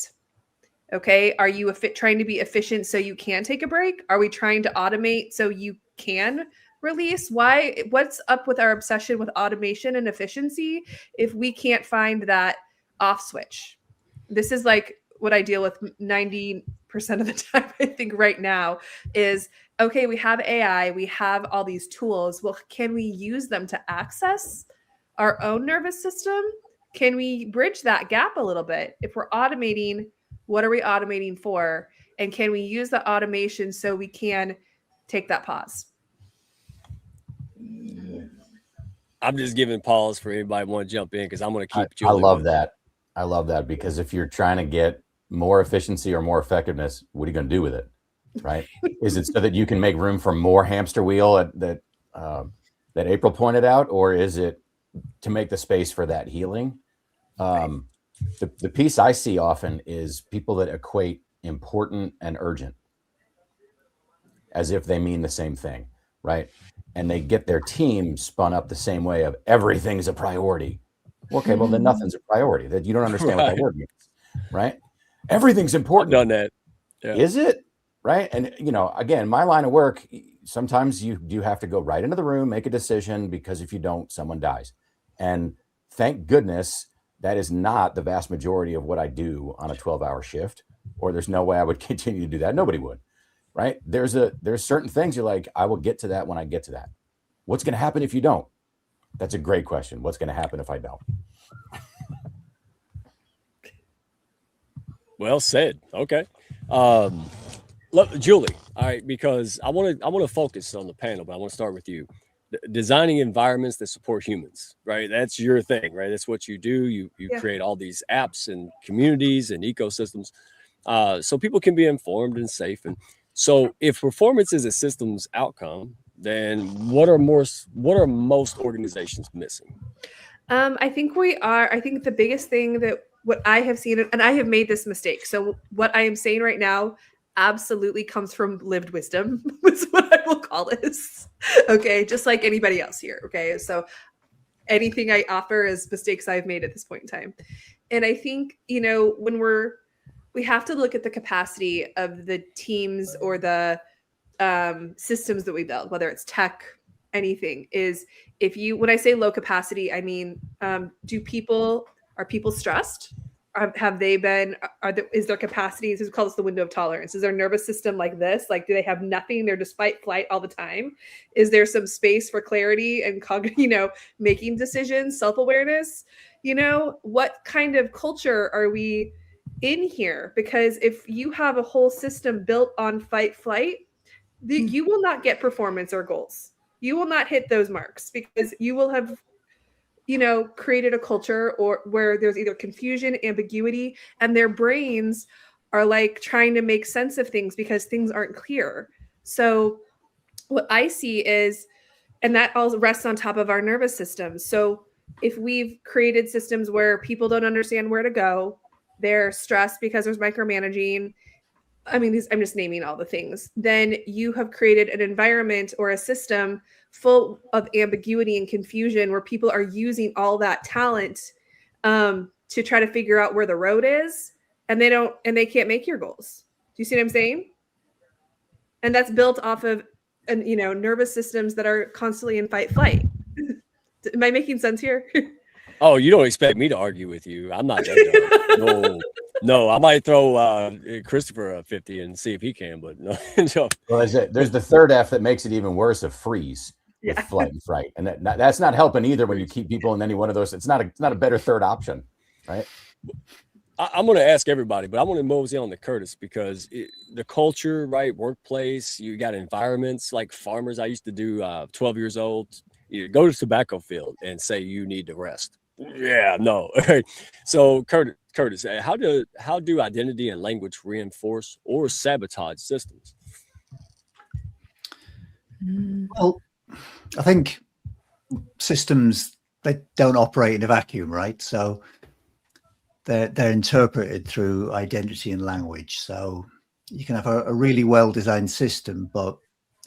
Okay. Are you trying to be efficient so you can take a break? Are we trying to automate so you can release? What's up with our obsession with automation and efficiency if we can't find that off switch? This is like what I deal with 90% of the time, I think right now is, okay, we have AI, we have all these tools. Well, can we use them to access our own nervous system? Can we bridge that gap a little bit? If we're automating, what are we automating for? And can we use the automation so we can take that pause? I'm just giving pause for anybody want to jump in because I'm going to keep I Julie. love that. I love that because if you're trying to get more efficiency or more effectiveness, what are you going to do with it? Right? Is it so that you can make room for more hamster wheel that April pointed out, or is it to make the space for that healing? The piece I see often is people that equate important and urgent as if they mean the same thing, right? And they get their team spun up the same way of everything's a priority. Okay, well then nothing's a priority. That you don't understand what that word means, right? Everything's I've important. done that. Yeah. Is it? Right? And again, my line of work, sometimes you have to go right into the room, make a decision, because if you don't, someone dies. And thank goodness that is not the vast majority of what I do on a 12-hour shift, or there's no way I would continue to do that. Nobody would. Right? There's certain things you're like, I will get to that when I get to that. What's going to happen if you don't? That's a great question. What's going to happen if I don't? Well said. Okay. Julie. All right, because I want to focus on the panel, but I want to start with you. Designing environments that support humans, right? That's your thing, right? That's what you do. You create all these apps and communities and ecosystems, so people can be informed and safe. And so, if performance is a systems outcome, then what are most organizations missing? I think the biggest thing that what I have seen, and I have made this mistake. So what I am saying right now absolutely comes from lived wisdom, is what I will call this. Okay. Just like anybody else here. Okay. So anything I offer is mistakes I've made at this point in time. And I think, when we have to look at the capacity of the teams or the systems that we build, whether it's tech, anything, is when I say low capacity, I mean, are people stressed? Is their capacity, this is called the window of tolerance. Is their nervous system like this? Like, do they have nothing? They're just fight flight all the time. Is there some space for clarity and making decisions, self-awareness? What kind of culture are we in here? Because if you have a whole system built on fight flight, you will not get performance or goals. You will not hit those marks because you will have, created a culture where there's either confusion, ambiguity, and their brains are like trying to make sense of things because things aren't clear. So what I see is, and that all rests on top of our nervous system. So if we've created systems where people don't understand where to go, they're stressed because there's micromanaging, I'm just naming all the things, then you have created an environment or a system full of ambiguity and confusion where people are using all that talent to try to figure out where the road is, and they can't make your goals. Do you see what I'm saying? And that's built off of nervous systems that are constantly in fight flight. Am I making sense here? Oh, you don't expect me to argue with you. I'm not that dumb. No, I might throw Christopher a 50 and see if he can, but no. Well, there's the third F that makes it even worse, of freeze with flight and fright. And that's not helping either when you keep people in any one of those. It's not a better third option, right? I'm going to ask everybody, but I'm going to mosey on to Curtis because the culture, right? Workplace, you got environments like farmers. I used to do 12 years old. You go to tobacco field and say you need to rest. Yeah, no. So Curtis, how do identity and language reinforce or sabotage systems? Well, I think systems, they don't operate in a vacuum, right? So they're interpreted through identity and language. So you can have a really well-designed system, but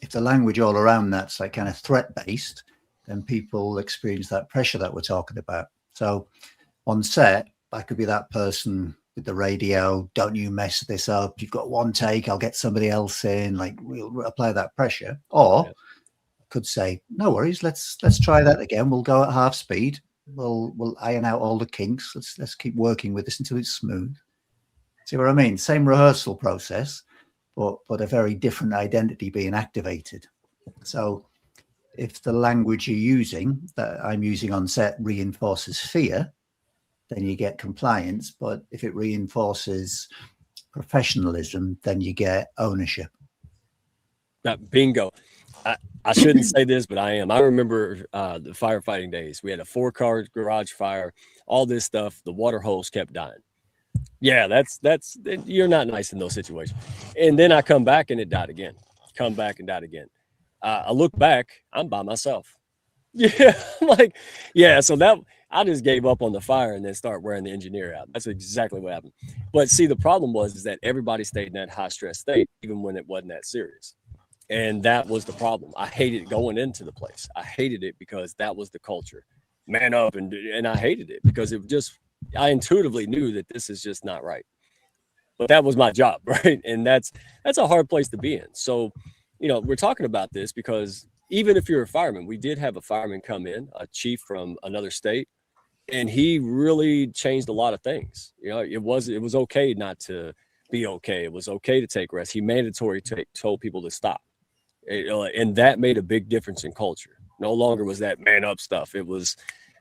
if the language all around that's like kind of threat-based, then people experience that pressure that we're talking about. So on set, I could be that person with the radio, don't you mess this up, you've got one take, I'll get somebody else in, like we'll apply that pressure. Or I could say, no worries, let's try that again, we'll go at half speed, we'll iron out all the kinks, let's keep working with this until it's smooth. See what I mean? Same rehearsal process, but a very different identity being activated. So if the language you're using, that I'm using on set, reinforces fear, then you get compliance. But if it reinforces professionalism, then you get ownership. Bingo. I shouldn't say this, but I am. I remember the firefighting days. We had a 4-car garage fire, all this stuff. The water hose kept dying. Yeah, that's you're not nice in those situations. And then I come back and it died again. Come back and died again. I look back, I'm by myself. Yeah, like, yeah. So that I just gave up on the fire and then start wearing the engineer out. That's exactly what happened. But see, the problem is that everybody stayed in that high stress state, even when it wasn't that serious. And that was the problem. I hated going into the place. I hated it because that was the culture. Man up, and I hated it because it just, I intuitively knew that this is just not right. But that was my job, right? And that's a hard place to be in. So, we're talking about this because even if you're a fireman, we did have a fireman come in, a chief from another state, and he really changed a lot of things. It was okay not to be okay. It was okay to take rest. He mandatory told people to stop. And that made a big difference in culture. No longer was that man up stuff. It was,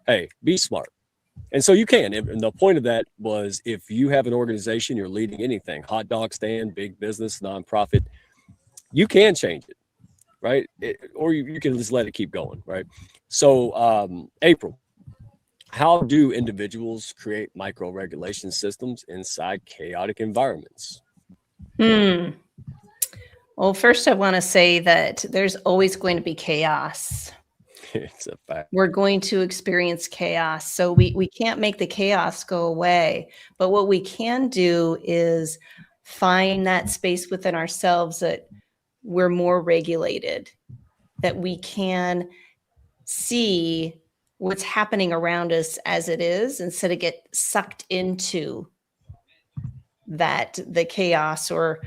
hey, be smart. And so you can. And the point of that was, if you have an organization, you're leading anything, hot dog stand, big business, nonprofit, you can change it, right? Or you can just let it keep going, right? So, April, how do individuals create micro-regulation systems inside chaotic environments? Well, first I want to say that there's always going to be chaos. It's a fact. We're going to experience chaos. So we can't make the chaos go away. But what we can do is find that space within ourselves that we're more regulated, that we can see what's happening around us as it is, instead of get sucked into the chaos or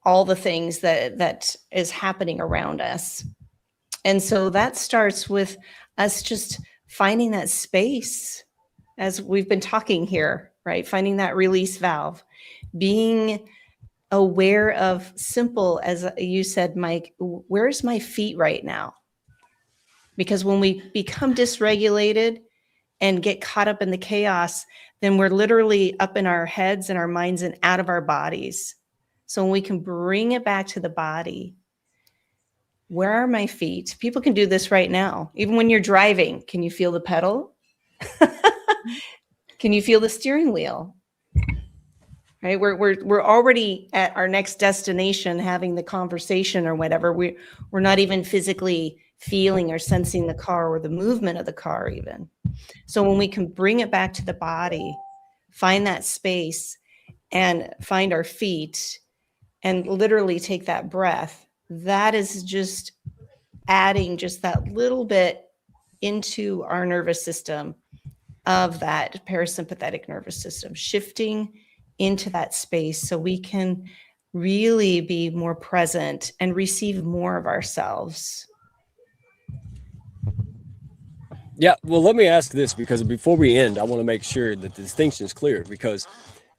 all the things that is happening around us. And so that starts with us just finding that space, as we've been talking here, right? Finding that release valve, being aware of simple, as you said, Mike, where's my feet right now? Because when we become dysregulated and get caught up in the chaos, then we're literally up in our heads and our minds and out of our bodies. So when we can bring it back to the body, where are my feet? People can do this right now. Even when you're driving, can you feel the pedal? Can you feel the steering wheel? Right? We're already at our next destination, having the conversation or whatever. We're not even physically feeling or sensing the car or the movement of the car even. So when we can bring it back to the body, find that space and find our feet and literally take that breath, that is just adding just that little bit into our nervous system of that parasympathetic nervous system, shifting into that space so we can really be more present and receive more of ourselves. Yeah, well, let me ask this, because before we end, I want to make sure that the distinction is clear, because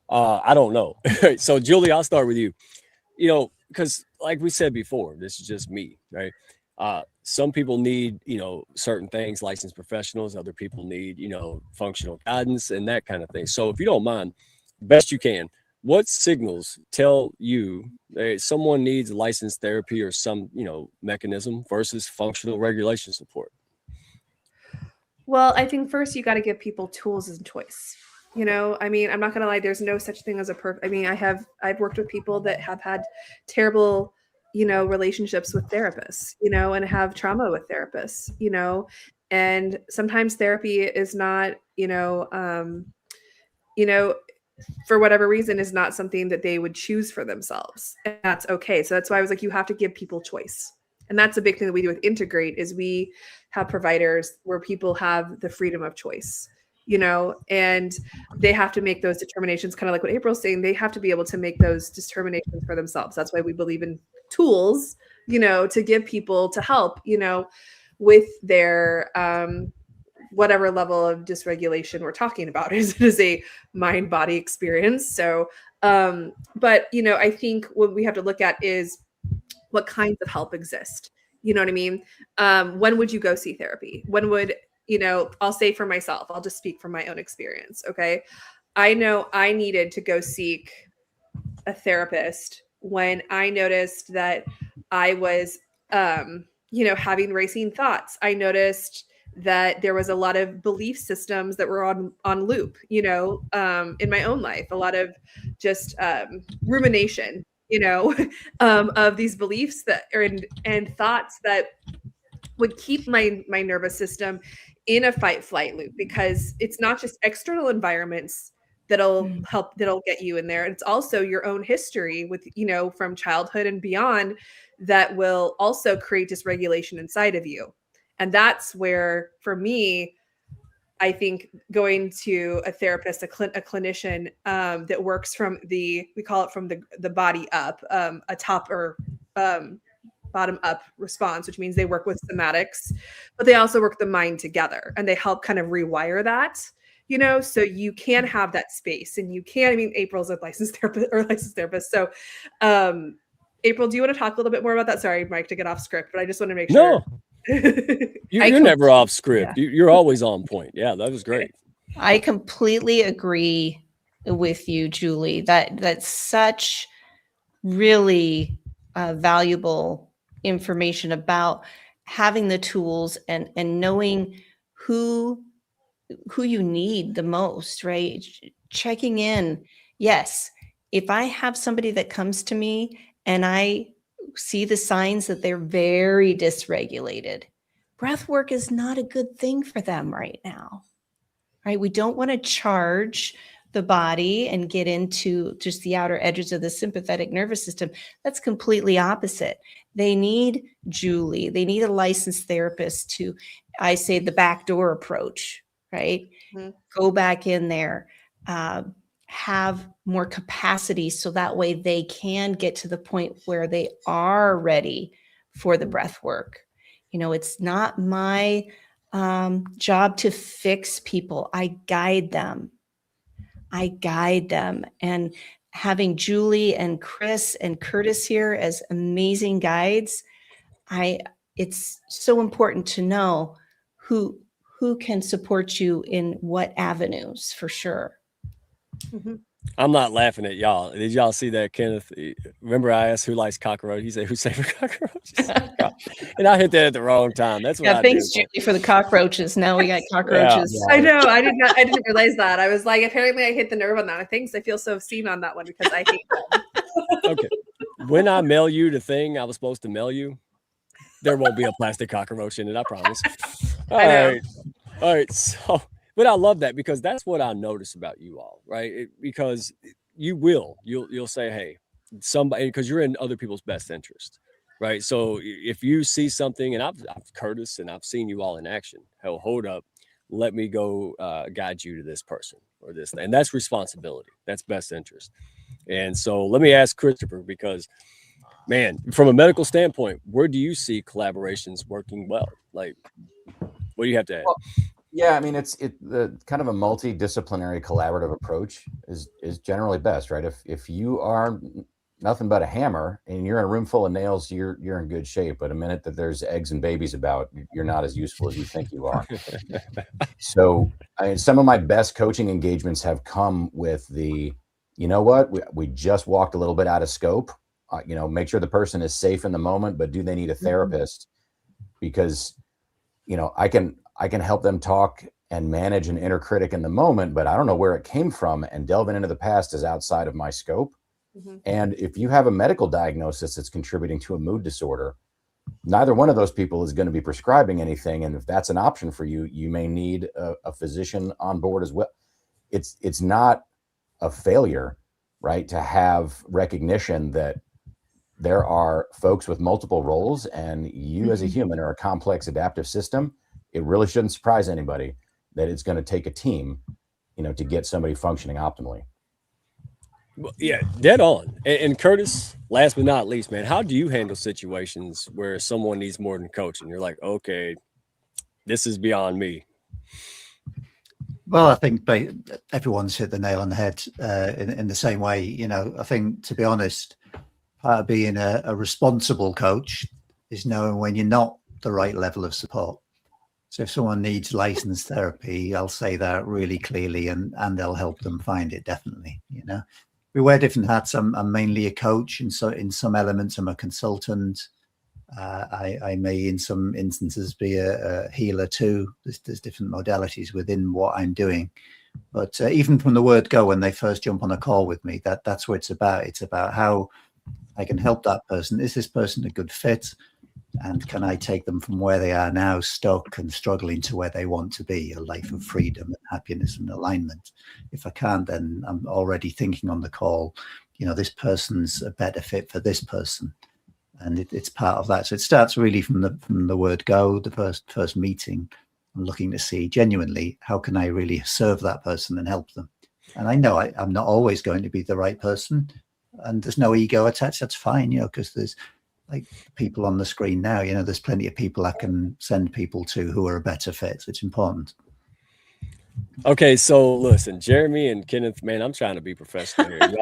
I don't know. So, Julie, I'll start with you. Because like we said before, this is just me, right? Some people need, certain things, licensed professionals. Other people need, functional guidance and that kind of thing. So if you don't mind, best you can, what signals tell you that someone needs licensed therapy or some, mechanism versus functional regulation support? Well, I think first you got to give people tools and choice. I'm not going to lie. There's no such thing as a perfect. I've worked with people that have had terrible, relationships with therapists, and have trauma with therapists, and sometimes therapy is not, for whatever reason is not something that they would choose for themselves. And that's okay. So that's why I was like, you have to give people choice. And that's a big thing that we do with Integrate, is we have providers where people have the freedom of choice, and they have to make those determinations, kind of like what April's saying. They have to be able to make those determinations for themselves. That's why we believe in tools, to give people to help, with their whatever level of dysregulation we're talking about. It is a mind-body experience. So, but, I think what we have to look at is what kinds of help exist. You know what I mean? When would you go see therapy? When would, I'll say for myself, I'll just speak from my own experience. Okay. I know I needed to go seek a therapist when I noticed that I was having racing thoughts. I noticed that there was a lot of belief systems that were on loop, in my own life, a lot of just rumination, of these beliefs that are and thoughts that would keep my nervous system in a fight flight loop, because it's not just external environments that'll get you in there. It's also your own history with, from childhood and beyond, that will also create dysregulation inside of you. And that's where, for me, I think going to a therapist, a clinician that works from we call it from the body up, a top or bottom up response, which means they work with somatics, but they also work the mind together, and they help kind of rewire that, so you can have that space, and you can, April's a licensed therapist. So, April, do you want to talk a little bit more about that? Sorry, Mike, to get off script, but I just want to make sure. You're never off script. Yeah. You're always on point. Yeah, that was great. I completely agree with you, Julie. That's such really valuable information about having the tools and knowing who you need the most, right? Checking in. Yes, if I have somebody that comes to me and I see the signs that they're very dysregulated, breath work is not a good thing for them right now, right? We don't want to charge the body and get into just the outer edges of the sympathetic nervous system. That's completely opposite. They need Julie. They need a licensed therapist to, I say, the backdoor approach, right? Mm-hmm. Go back in there, have more capacity, so that way they can get to the point where they are ready for the breath work. It's not my job to fix people. I guide them. And having Julie and Chris and Curtis here as amazing guides, it's so important to know who can support you in what avenues, for sure. Mm-hmm. I'm not laughing at y'all. Did y'all see that, Kenneth? Remember I asked who likes cockroaches? He said, who's safe for cockroaches? And I hit that at the wrong time. That's what I thanks, Julie, for the cockroaches. Now we got cockroaches. Yeah. I know. I didn't realize that. I was like, apparently I hit the nerve on that. Thanks. I feel so seen on that one because I hate them. Okay. When I mail you the thing I was supposed to mail you, there won't be a plastic cockroach in it, I promise. All right. So, but I love that, because that's what I notice about you all, right? Because you'll say, hey, somebody, because you're in other people's best interest, right? So if you see something, and I've Curtis, and I've seen you all in action, hell, hold up, let me go guide you to this person or this, and that's responsibility. That's best interest. And so let me ask Christopher, because, man, from a medical standpoint, where do you see collaborations working well? Like, what do you have to add? Well, yeah, it's the kind of a multidisciplinary collaborative approach is generally best, right? If you are nothing but a hammer and you're in a room full of nails, you're in good shape. But a minute that there's eggs and babies about, you're not as useful as you think you are. So some of my best coaching engagements have come with the, we just walked a little bit out of scope. Make sure the person is safe in the moment, but do they need a therapist? Because, I can help them talk and manage an inner critic in the moment, but I don't know where it came from, and delving into the past is outside of my scope. Mm-hmm. And if you have a medical diagnosis that's contributing to a mood disorder, neither one of those people is going to be prescribing anything. And if that's an option for you, you may need a physician on board as well. It's not a failure, right, to have recognition that there are folks with multiple roles, and you as a human are a complex adaptive system. It really shouldn't surprise anybody that it's going to take a team, to get somebody functioning optimally. Well, yeah, dead on. And Curtis, last but not least, man, how do you handle situations where someone needs more than coaching? You're like, okay, this is beyond me. Well, I think everyone's hit the nail on the head in the same way. I think, to be honest, part of being a responsible coach is knowing when you're not the right level of support. So if someone needs licensed therapy, I'll say that really clearly, and they'll help them find it, definitely. We wear different hats. I'm mainly a coach, and so in some elements I'm a consultant. I may, in some instances, be a healer too. There's different modalities within what I'm doing. But even from the word go, when they first jump on a call with me, that's what it's about. It's about how I can help that person. Is this person a good fit? And can I take them from where they are now, stuck and struggling, to where they want to be, a life of freedom and happiness and alignment? If I can't, then I'm already thinking on the call, this person's a better fit for this person. And it's part of that. So it starts really from the word go, the first meeting. I'm looking to see genuinely, how can I really serve that person and help them? And I know I'm not always going to be the right person, and there's no ego attached. That's fine, because there's, like, people on the screen now, there's plenty of people I can send people to who are a better fit. So it's important. Okay, so listen, Jeremy and Kenneth, man, I'm trying to be professional here.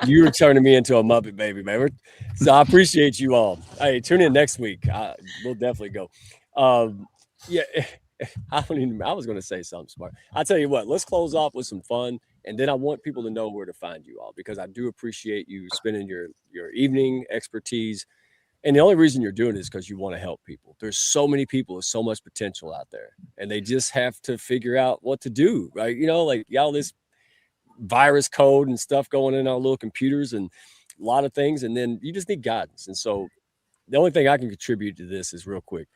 You're turning me into a Muppet baby, man. So I appreciate you all. Hey, tune in next week. We'll definitely go. Yeah, I was going to say something smart. I'll tell you what, let's close off with some fun. And then I want people to know where to find you all, because I do appreciate you spending your evening expertise. And the only reason you're doing it is because you want to help people. There's so many people with so much potential out there, and they just have to figure out what to do, right? Like all this virus code and stuff going in our little computers and a lot of things. And then you just need guidance. And so the only thing I can contribute to this is, real quick,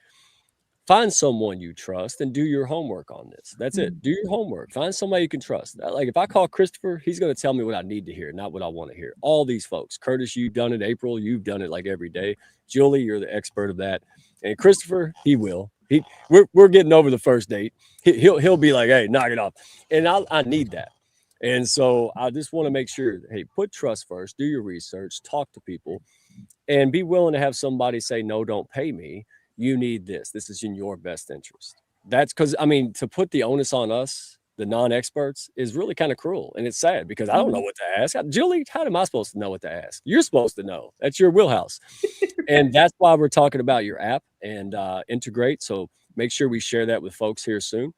find someone you trust and do your homework on this. That's it. Do your homework. Find somebody you can trust. Like, if I call Christopher, he's going to tell me what I need to hear, not what I want to hear. All these folks. Curtis, you've done it. April, you've done it like every day. Julie, you're the expert of that. And Christopher, he will. We're getting over the first date. He'll be like, hey, knock it off. And I need that. And so I just want to make sure, hey, put trust first, do your research, talk to people, and be willing to have somebody say, no, don't pay me. You need this. This is in your best interest. That's because, to put the onus on us, the non-experts, is really kind of cruel. And it's sad, because I don't know what to ask. Julie, how am I supposed to know what to ask? You're supposed to know. That's your wheelhouse. And that's why we're talking about your app and Integrate. So make sure we share that with folks here soon.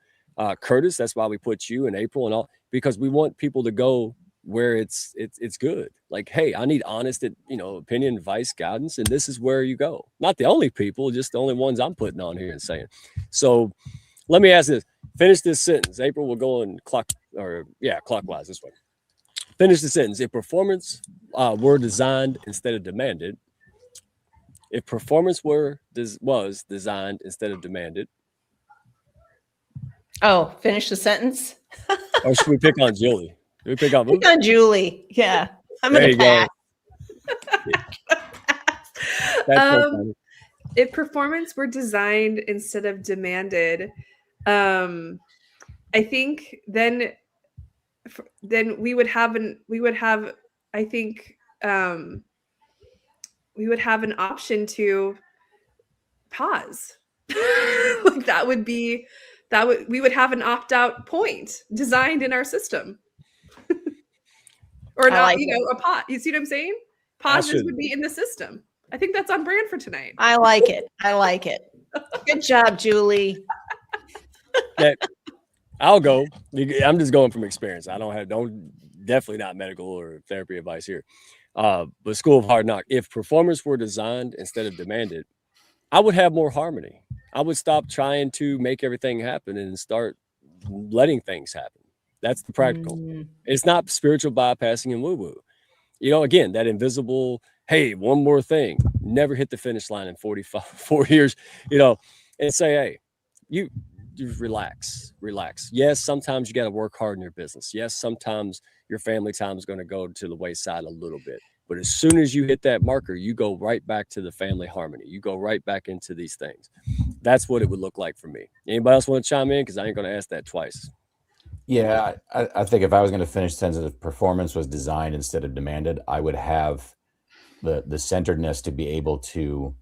Curtis, that's why we put you in April and all, because we want people to go where it's good. Like, hey, I need honest, opinion, advice, guidance, and this is where you go. Not the only people, just the only ones I'm putting on here and saying. So let me ask this. Finish this sentence. April will go in clockwise this way. Finish the sentence. If performance were designed instead of demanded, was designed instead of demanded. Oh, finish the sentence. Or should we pick on Julie? Pick on Julie. Yeah, I'm gonna pass. That's so funny. If performance were designed instead of demanded, I think then we would have an option to pause. Like we would have an opt-out point designed in our system. Or not, a pause. You see what I'm saying? Pauses would be in the system. I think that's on brand for tonight. I like it. Good job, Julie. I'll go. I'm just going from experience. Definitely not medical or therapy advice here. But School of Hard Knock. If performance were designed instead of demanded, I would have more harmony. I would stop trying to make everything happen and start letting things happen. That's the practical. It's not spiritual bypassing and woo-woo. Again, that invisible, hey, one more thing, never hit the finish line in 4 years, and say, hey, you relax. Yes, sometimes you got to work hard in your business. Yes, sometimes your family time is going to go to the wayside a little bit. But as soon as you hit that marker, you go right back to the family harmony. You go right back into these things. That's what it would look like for me. Anybody else want to chime in? Because I ain't going to ask that twice. Yeah, I think if I was going to finish the sentence, if performance was designed instead of demanded, I would have the centeredness to be able to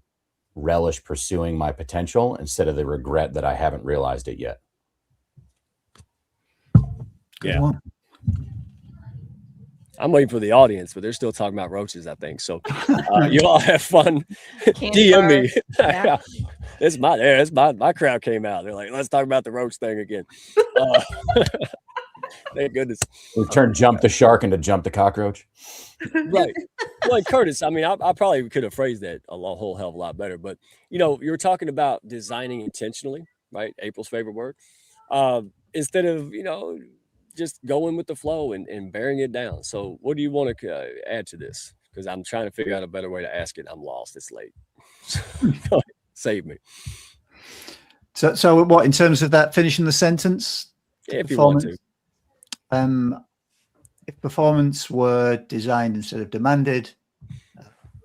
relish pursuing my potential instead of the regret that I haven't realized it yet. Yeah. I'm waiting for the audience, but they're still talking about roaches, I think. So you all have fun. DM me. Yeah. It's my crowd came out. They're like, let's talk about the roach thing again. Thank goodness. We've turned jump the shark into jump the cockroach. Right. Well, and Curtis, I mean, I probably could have phrased that whole hell of a lot better, but you know, you were talking about designing intentionally, right? April's favorite word. Instead of, you know, just going with the flow and bearing it down. So what do you want to add to this? Because I'm trying to figure out a better way to ask it. I'm lost. It's late. Save me. So what, in terms of that, finishing the sentence? Yeah, if you want to. If performance were designed instead of demanded,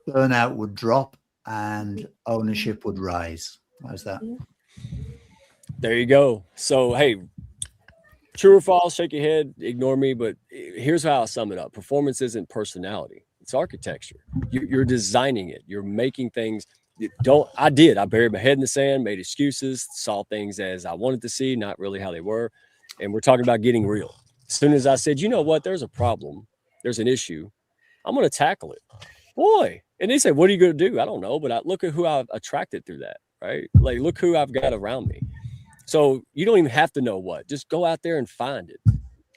burnout would drop and ownership would rise. How's that? There you go. So, hey, true or false, shake your head, ignore me, but here's how I'll sum it up. Performance isn't personality. It's architecture. You're designing it. You're making things. I buried my head in the sand, made excuses, saw things as I wanted to see, not really how they were. And we're talking about getting real. As soon as I said, you know what, there's a problem, there's an issue, I'm going to tackle it. Boy. And they said, what are you going to do? I don't know, but look at who I've attracted through that, right? Like, look who I've got around me. So you don't even have to know what. Just go out there and find it.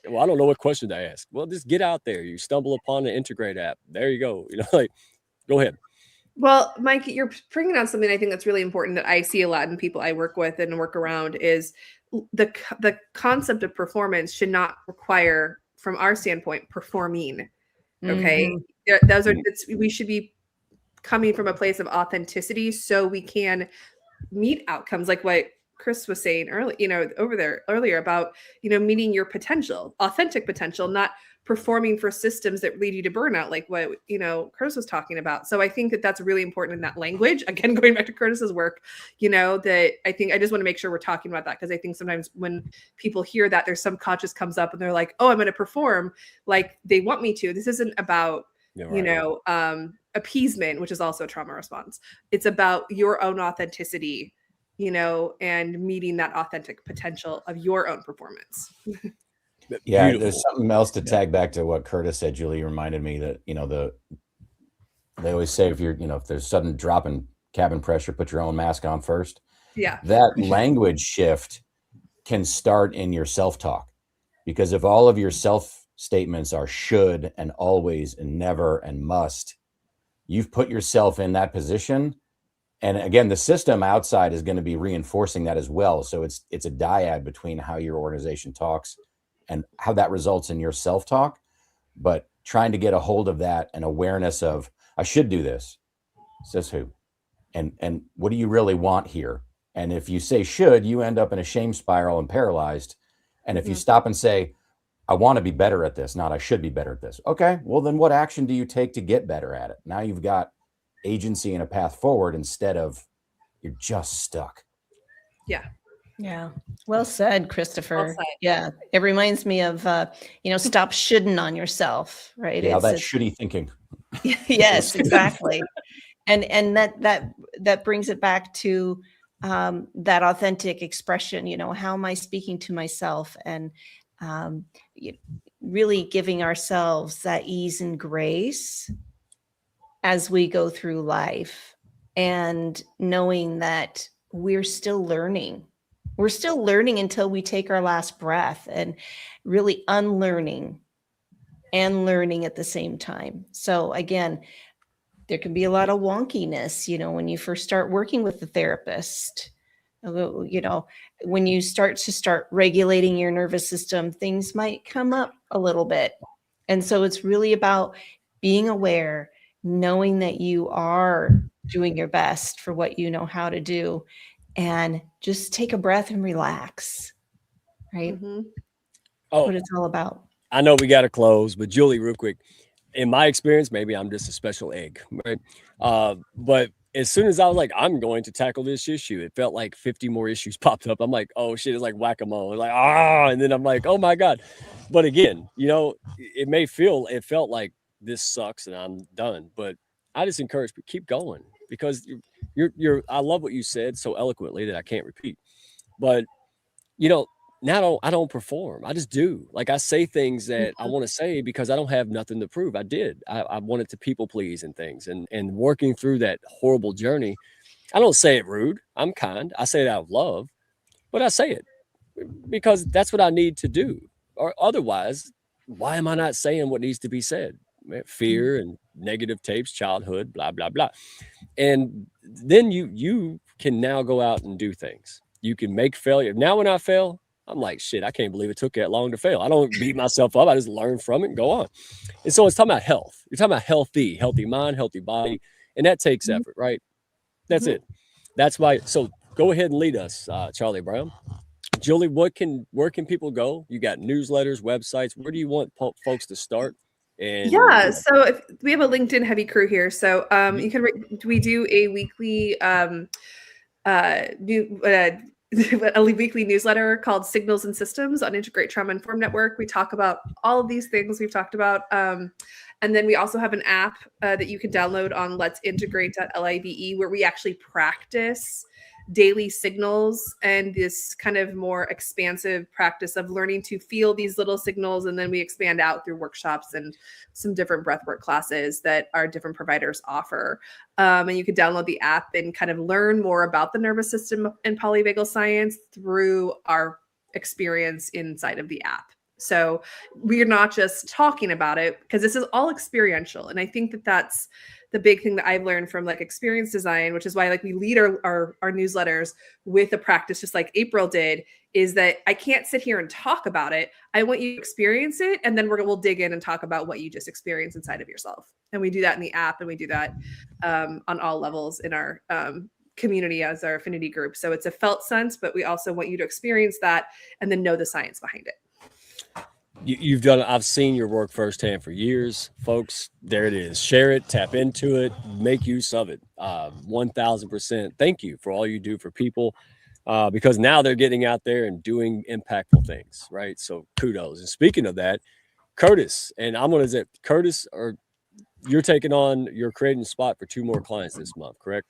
Well, I don't know what question to ask. Well, just get out there. You stumble upon the Integrate app. There you go. You know, like, go ahead. Well, Mike, you're bringing out something I think that's really important that I see a lot in people I work with and work around is the concept of performance should not require, from our standpoint, performing. Okay. Mm-hmm. We should be coming from a place of authenticity so we can meet outcomes like what Chris was saying earlier about, meeting your potential, authentic potential, not performing for systems that lead you to burnout, like what, Curtis was talking about. So I think that that's really important in that language. Again, going back to Curtis's work, that I just want to make sure we're talking about that. Cause I think sometimes when people hear that, their subconscious comes up and they're like, oh, I'm going to perform like they want me to. This isn't about, appeasement, which is also a trauma response. It's about your own authenticity, and meeting that authentic potential of your own performance. Yeah, beautiful. There's something else to tag back to what Curtis said. Julie reminded me that, they always say if there's sudden drop in cabin pressure, put your own mask on first. Yeah. That language shift can start in your self-talk, because if all of your self statements are should and always and never and must, you've put yourself in that position. And again, the system outside is going to be reinforcing that as well. So it's a dyad between how your organization talks and how that results in your self-talk, but trying to get a hold of that and awareness of, I should do this. Says who? And what do you really want here? And if you say should, you end up in a shame spiral and paralyzed. And if you stop and say, I want to be better at this, not I should be better at this. Okay, well then what action do you take to get better at it? Now you've got agency and a path forward instead of you're just stuck. Yeah. Yeah. Well said, Christopher. Well said. Yeah. It reminds me of, stop shoulding on yourself, right? Yeah, that shouldy thinking. Yes, exactly. And that brings it back to that authentic expression, how am I speaking to myself, and really giving ourselves that ease and grace as we go through life, and knowing that we're still learning. We're still learning until we take our last breath, and really unlearning and learning at the same time. So again, there can be a lot of wonkiness, when you first start working with the therapist. When you start regulating your nervous system, things might come up a little bit. And so it's really about being aware, knowing that you are doing your best for what you know how to do, and just take a breath and relax, right? Mm-hmm. Oh, what it's all about. I know we got to close, but Julie, real quick, in my experience, maybe I'm just a special egg, right? But as soon as I was like, I'm going to tackle this issue, it felt like 50 more issues popped up. I'm like, oh shit, it's like whack-a-mole. It's like, and then I'm like, oh my God. But again, it felt like this sucks and I'm done. But I just encourage people, keep going, because I love what you said so eloquently that I can't repeat. But now I don't perform. I just do. Like, I say things that I want to say because I don't have nothing to prove. I did. I wanted to people please and things, and working through that horrible journey. I don't say it rude. I'm kind. I say it out of love, but I say it because that's what I need to do. or otherwise, why am I not saying what needs to be said? Fear and negative tapes, childhood, blah, blah, blah. And then you can now go out and do things. You can make failure. Now when I fail, I'm like, shit, I can't believe it took that long to fail. I don't beat myself up. I just learn from it and go on. And so it's talking about health. You're talking about healthy mind, healthy body. And that takes effort, right? That's it. That's why. So go ahead and lead us, Charlie Brown. Julie, where can people go? You got newsletters, websites. Where do you want folks to start? And yeah, so if we have a LinkedIn heavy crew here, so you can we do a weekly a weekly newsletter called Signals and Systems on Integrate Trauma Informed Network. We talk about all of these things we've talked about. And then we also have an app that you can download on let'sintegrate.live, where we actually practice daily signals and this kind of more expansive practice of learning to feel these little signals. And then we expand out through workshops and some different breathwork classes that our different providers offer. And you can download the app and kind of learn more about the nervous system and polyvagal science through our experience inside of the app. So we're not just talking about it, because this is all experiential. And I think that that's the big thing that I've learned from like experience design, which is why like we lead our newsletters with a practice, just like April did, is that I can't sit here and talk about it. I want you to experience it. And then we'll dig in and talk about what you just experienced inside of yourself. And we do that in the app, and we do that on all levels in our community as our affinity group. So it's a felt sense, but we also want you to experience that and then know the science behind it. You've done it. I've seen your work firsthand for years, folks. There it is. Share it, tap into it, make use of it. 1000%. Thank you for all you do for people, because now they're getting out there and doing impactful things, right? So kudos. And speaking of that, Curtis, and I'm going to say, Curtis, or you're creating a spot for 2 more clients this month, correct?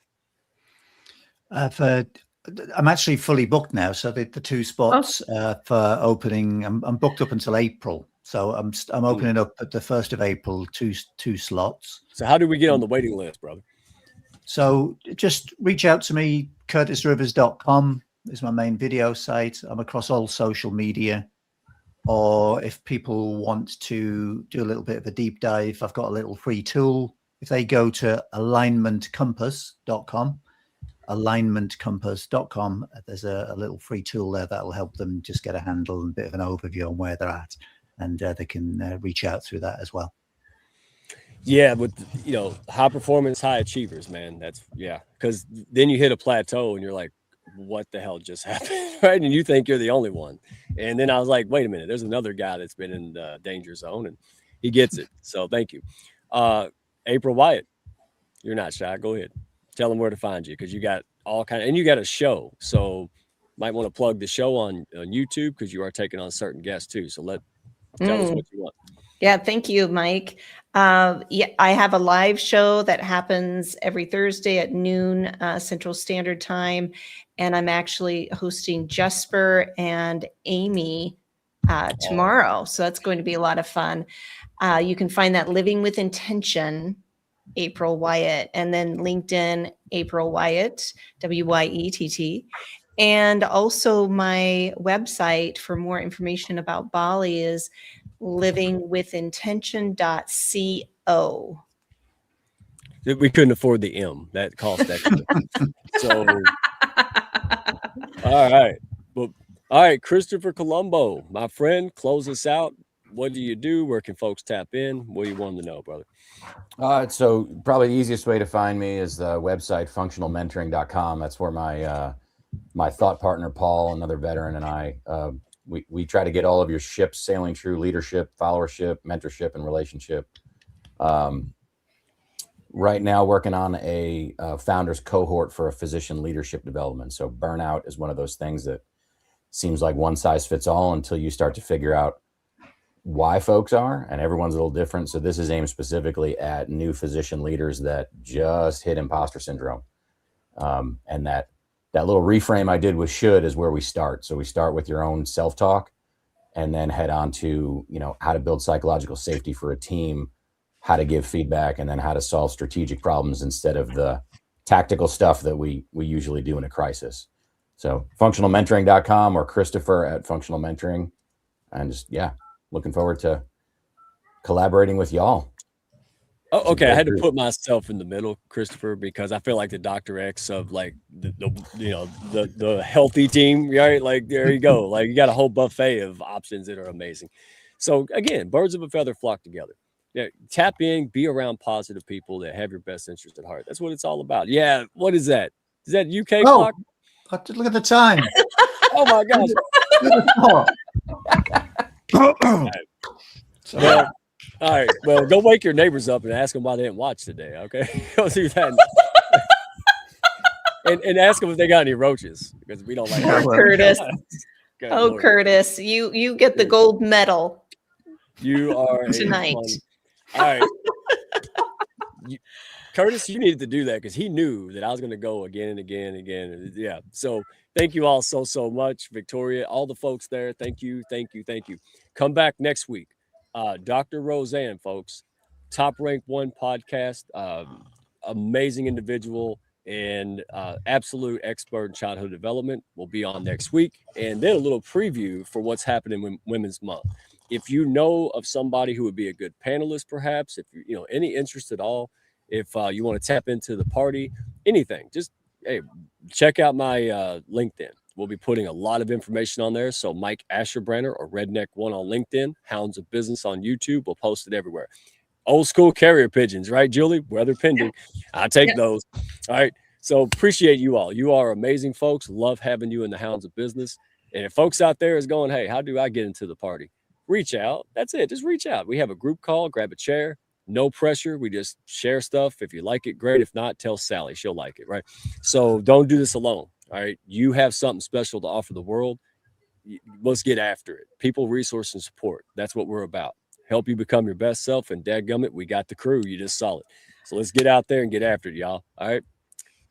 I'm actually fully booked now, so the 2 spots for opening, I'm booked up until April. So I'm opening up at the 1st of April, two slots. So how do we get on the waiting list, brother? So just reach out to me. curtisrivers.com is my main video site. I'm across all social media. Or if people want to do a little bit of a deep dive, I've got a little free tool. If they go to alignmentcompass.com, there's a little free tool there that'll help them just get a handle and a bit of an overview on where they're at, and they can reach out through that as well. Yeah, with high performance, high achievers, man. That's because then you hit a plateau and you're like, what the hell just happened? Right? And you think you're the only one. And then I was like, wait a minute, there's another guy that's been in the danger zone and he gets it. So thank you. April Wyatt, you're not shy. Go ahead. Tell them where to find you, because you got and you got a show. So might want to plug the show on YouTube, because you are taking on certain guests too. So tell us what you want. Yeah, thank you, Mike. I have a live show that happens every Thursday at noon Central Standard Time. And I'm actually hosting Jesper and Amy tomorrow. So that's going to be a lot of fun. You can find that Living with Intention, April Wyatt, and then LinkedIn, April Wyatt, Wyett. And also my website for more information about Bali is livingwithintention.co. We couldn't afford the M. That cost extra. So, all right. Well, all right, Christopher Colombo, my friend, close us out. What do you do? Where can folks tap in? What do you want them to know, brother? So probably the easiest way to find me is the website functionalmentoring.com. That's where my thought partner, Paul, another veteran, and I, we try to get all of your ships sailing through leadership, followership, mentorship, and relationship. Right now working on a founders cohort for a physician leadership development. So burnout is one of those things that seems like one size fits all until you start to figure out why folks are, and everyone's a little different. So this is aimed specifically at new physician leaders that just hit imposter syndrome. And that little reframe I did with should is where we start. So we start with your own self-talk and then head on to, how to build psychological safety for a team, how to give feedback, and then how to solve strategic problems instead of the tactical stuff that we usually do in a crisis. So functionalmentoring.com or Christopher at Functional Mentoring. and just, yeah, looking forward to collaborating with y'all. Oh, okay. I had to put myself in the middle, Christopher, because I feel like the Dr. X of like the healthy team, right? Like there you go. Like you got a whole buffet of options that are amazing. So again, birds of a feather flock together. Yeah, tap in, be around positive people that have your best interest at heart. That's what it's all about. Yeah. What is that? Is that UK clock? Look at the time. Oh my gosh. Well, all right. Well, go wake your neighbors up and ask them why they didn't watch today. Okay, go do that, and ask them if they got any roaches because we don't like. Curtis. Curtis, you get the gold medal. You are tonight. All right, Curtis, you needed to do that because he knew that I was going to go again and again and again. Yeah. So thank you all so much, Victoria, all the folks there. Thank you. Come back next week. Dr. Roseanne, folks, Top Rank 1 podcast, amazing individual and absolute expert in childhood development will be on next week. And then a little preview for what's happening in Women's Month. If you know of somebody who would be a good panelist, perhaps, if you know any interest at all, if you want to tap into the party, anything, just check out my LinkedIn. We'll be putting a lot of information on there. So Mike Asherbranner or Redneck One on LinkedIn, Hounds of Business on YouTube. We'll post it everywhere. Old school carrier pigeons, right, Julie? Weather pending. I take those. All right. So appreciate you all. You are amazing folks. Love having you in the Hounds of Business. And if folks out there is going, hey, how do I get into the party? Reach out. That's it. Just reach out. We have a group call. Grab a chair. No pressure. We just share stuff. If you like it, great. If not, tell Sally. She'll like it, right? So don't do this alone. All right. You have something special to offer the world. Let's get after it. People, resource, and support. That's what we're about. Help you become your best self. And dadgummit, we got the crew. You just saw it. So let's get out there and get after it, y'all. All right.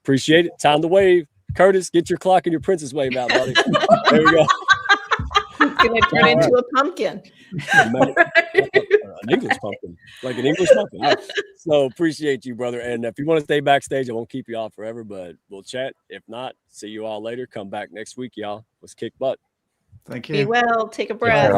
Appreciate it. Time to wave. Curtis, get your clock and your princess wave out, buddy. There we go. It's going to turn into a pumpkin. An English pumpkin, like an English pumpkin. Right. So appreciate you, brother. And if you want to stay backstage, I won't keep you off forever, but we'll chat. If not, see you all later. Come back next week, y'all. Let's kick butt. Thank you. Be well. Take a breath.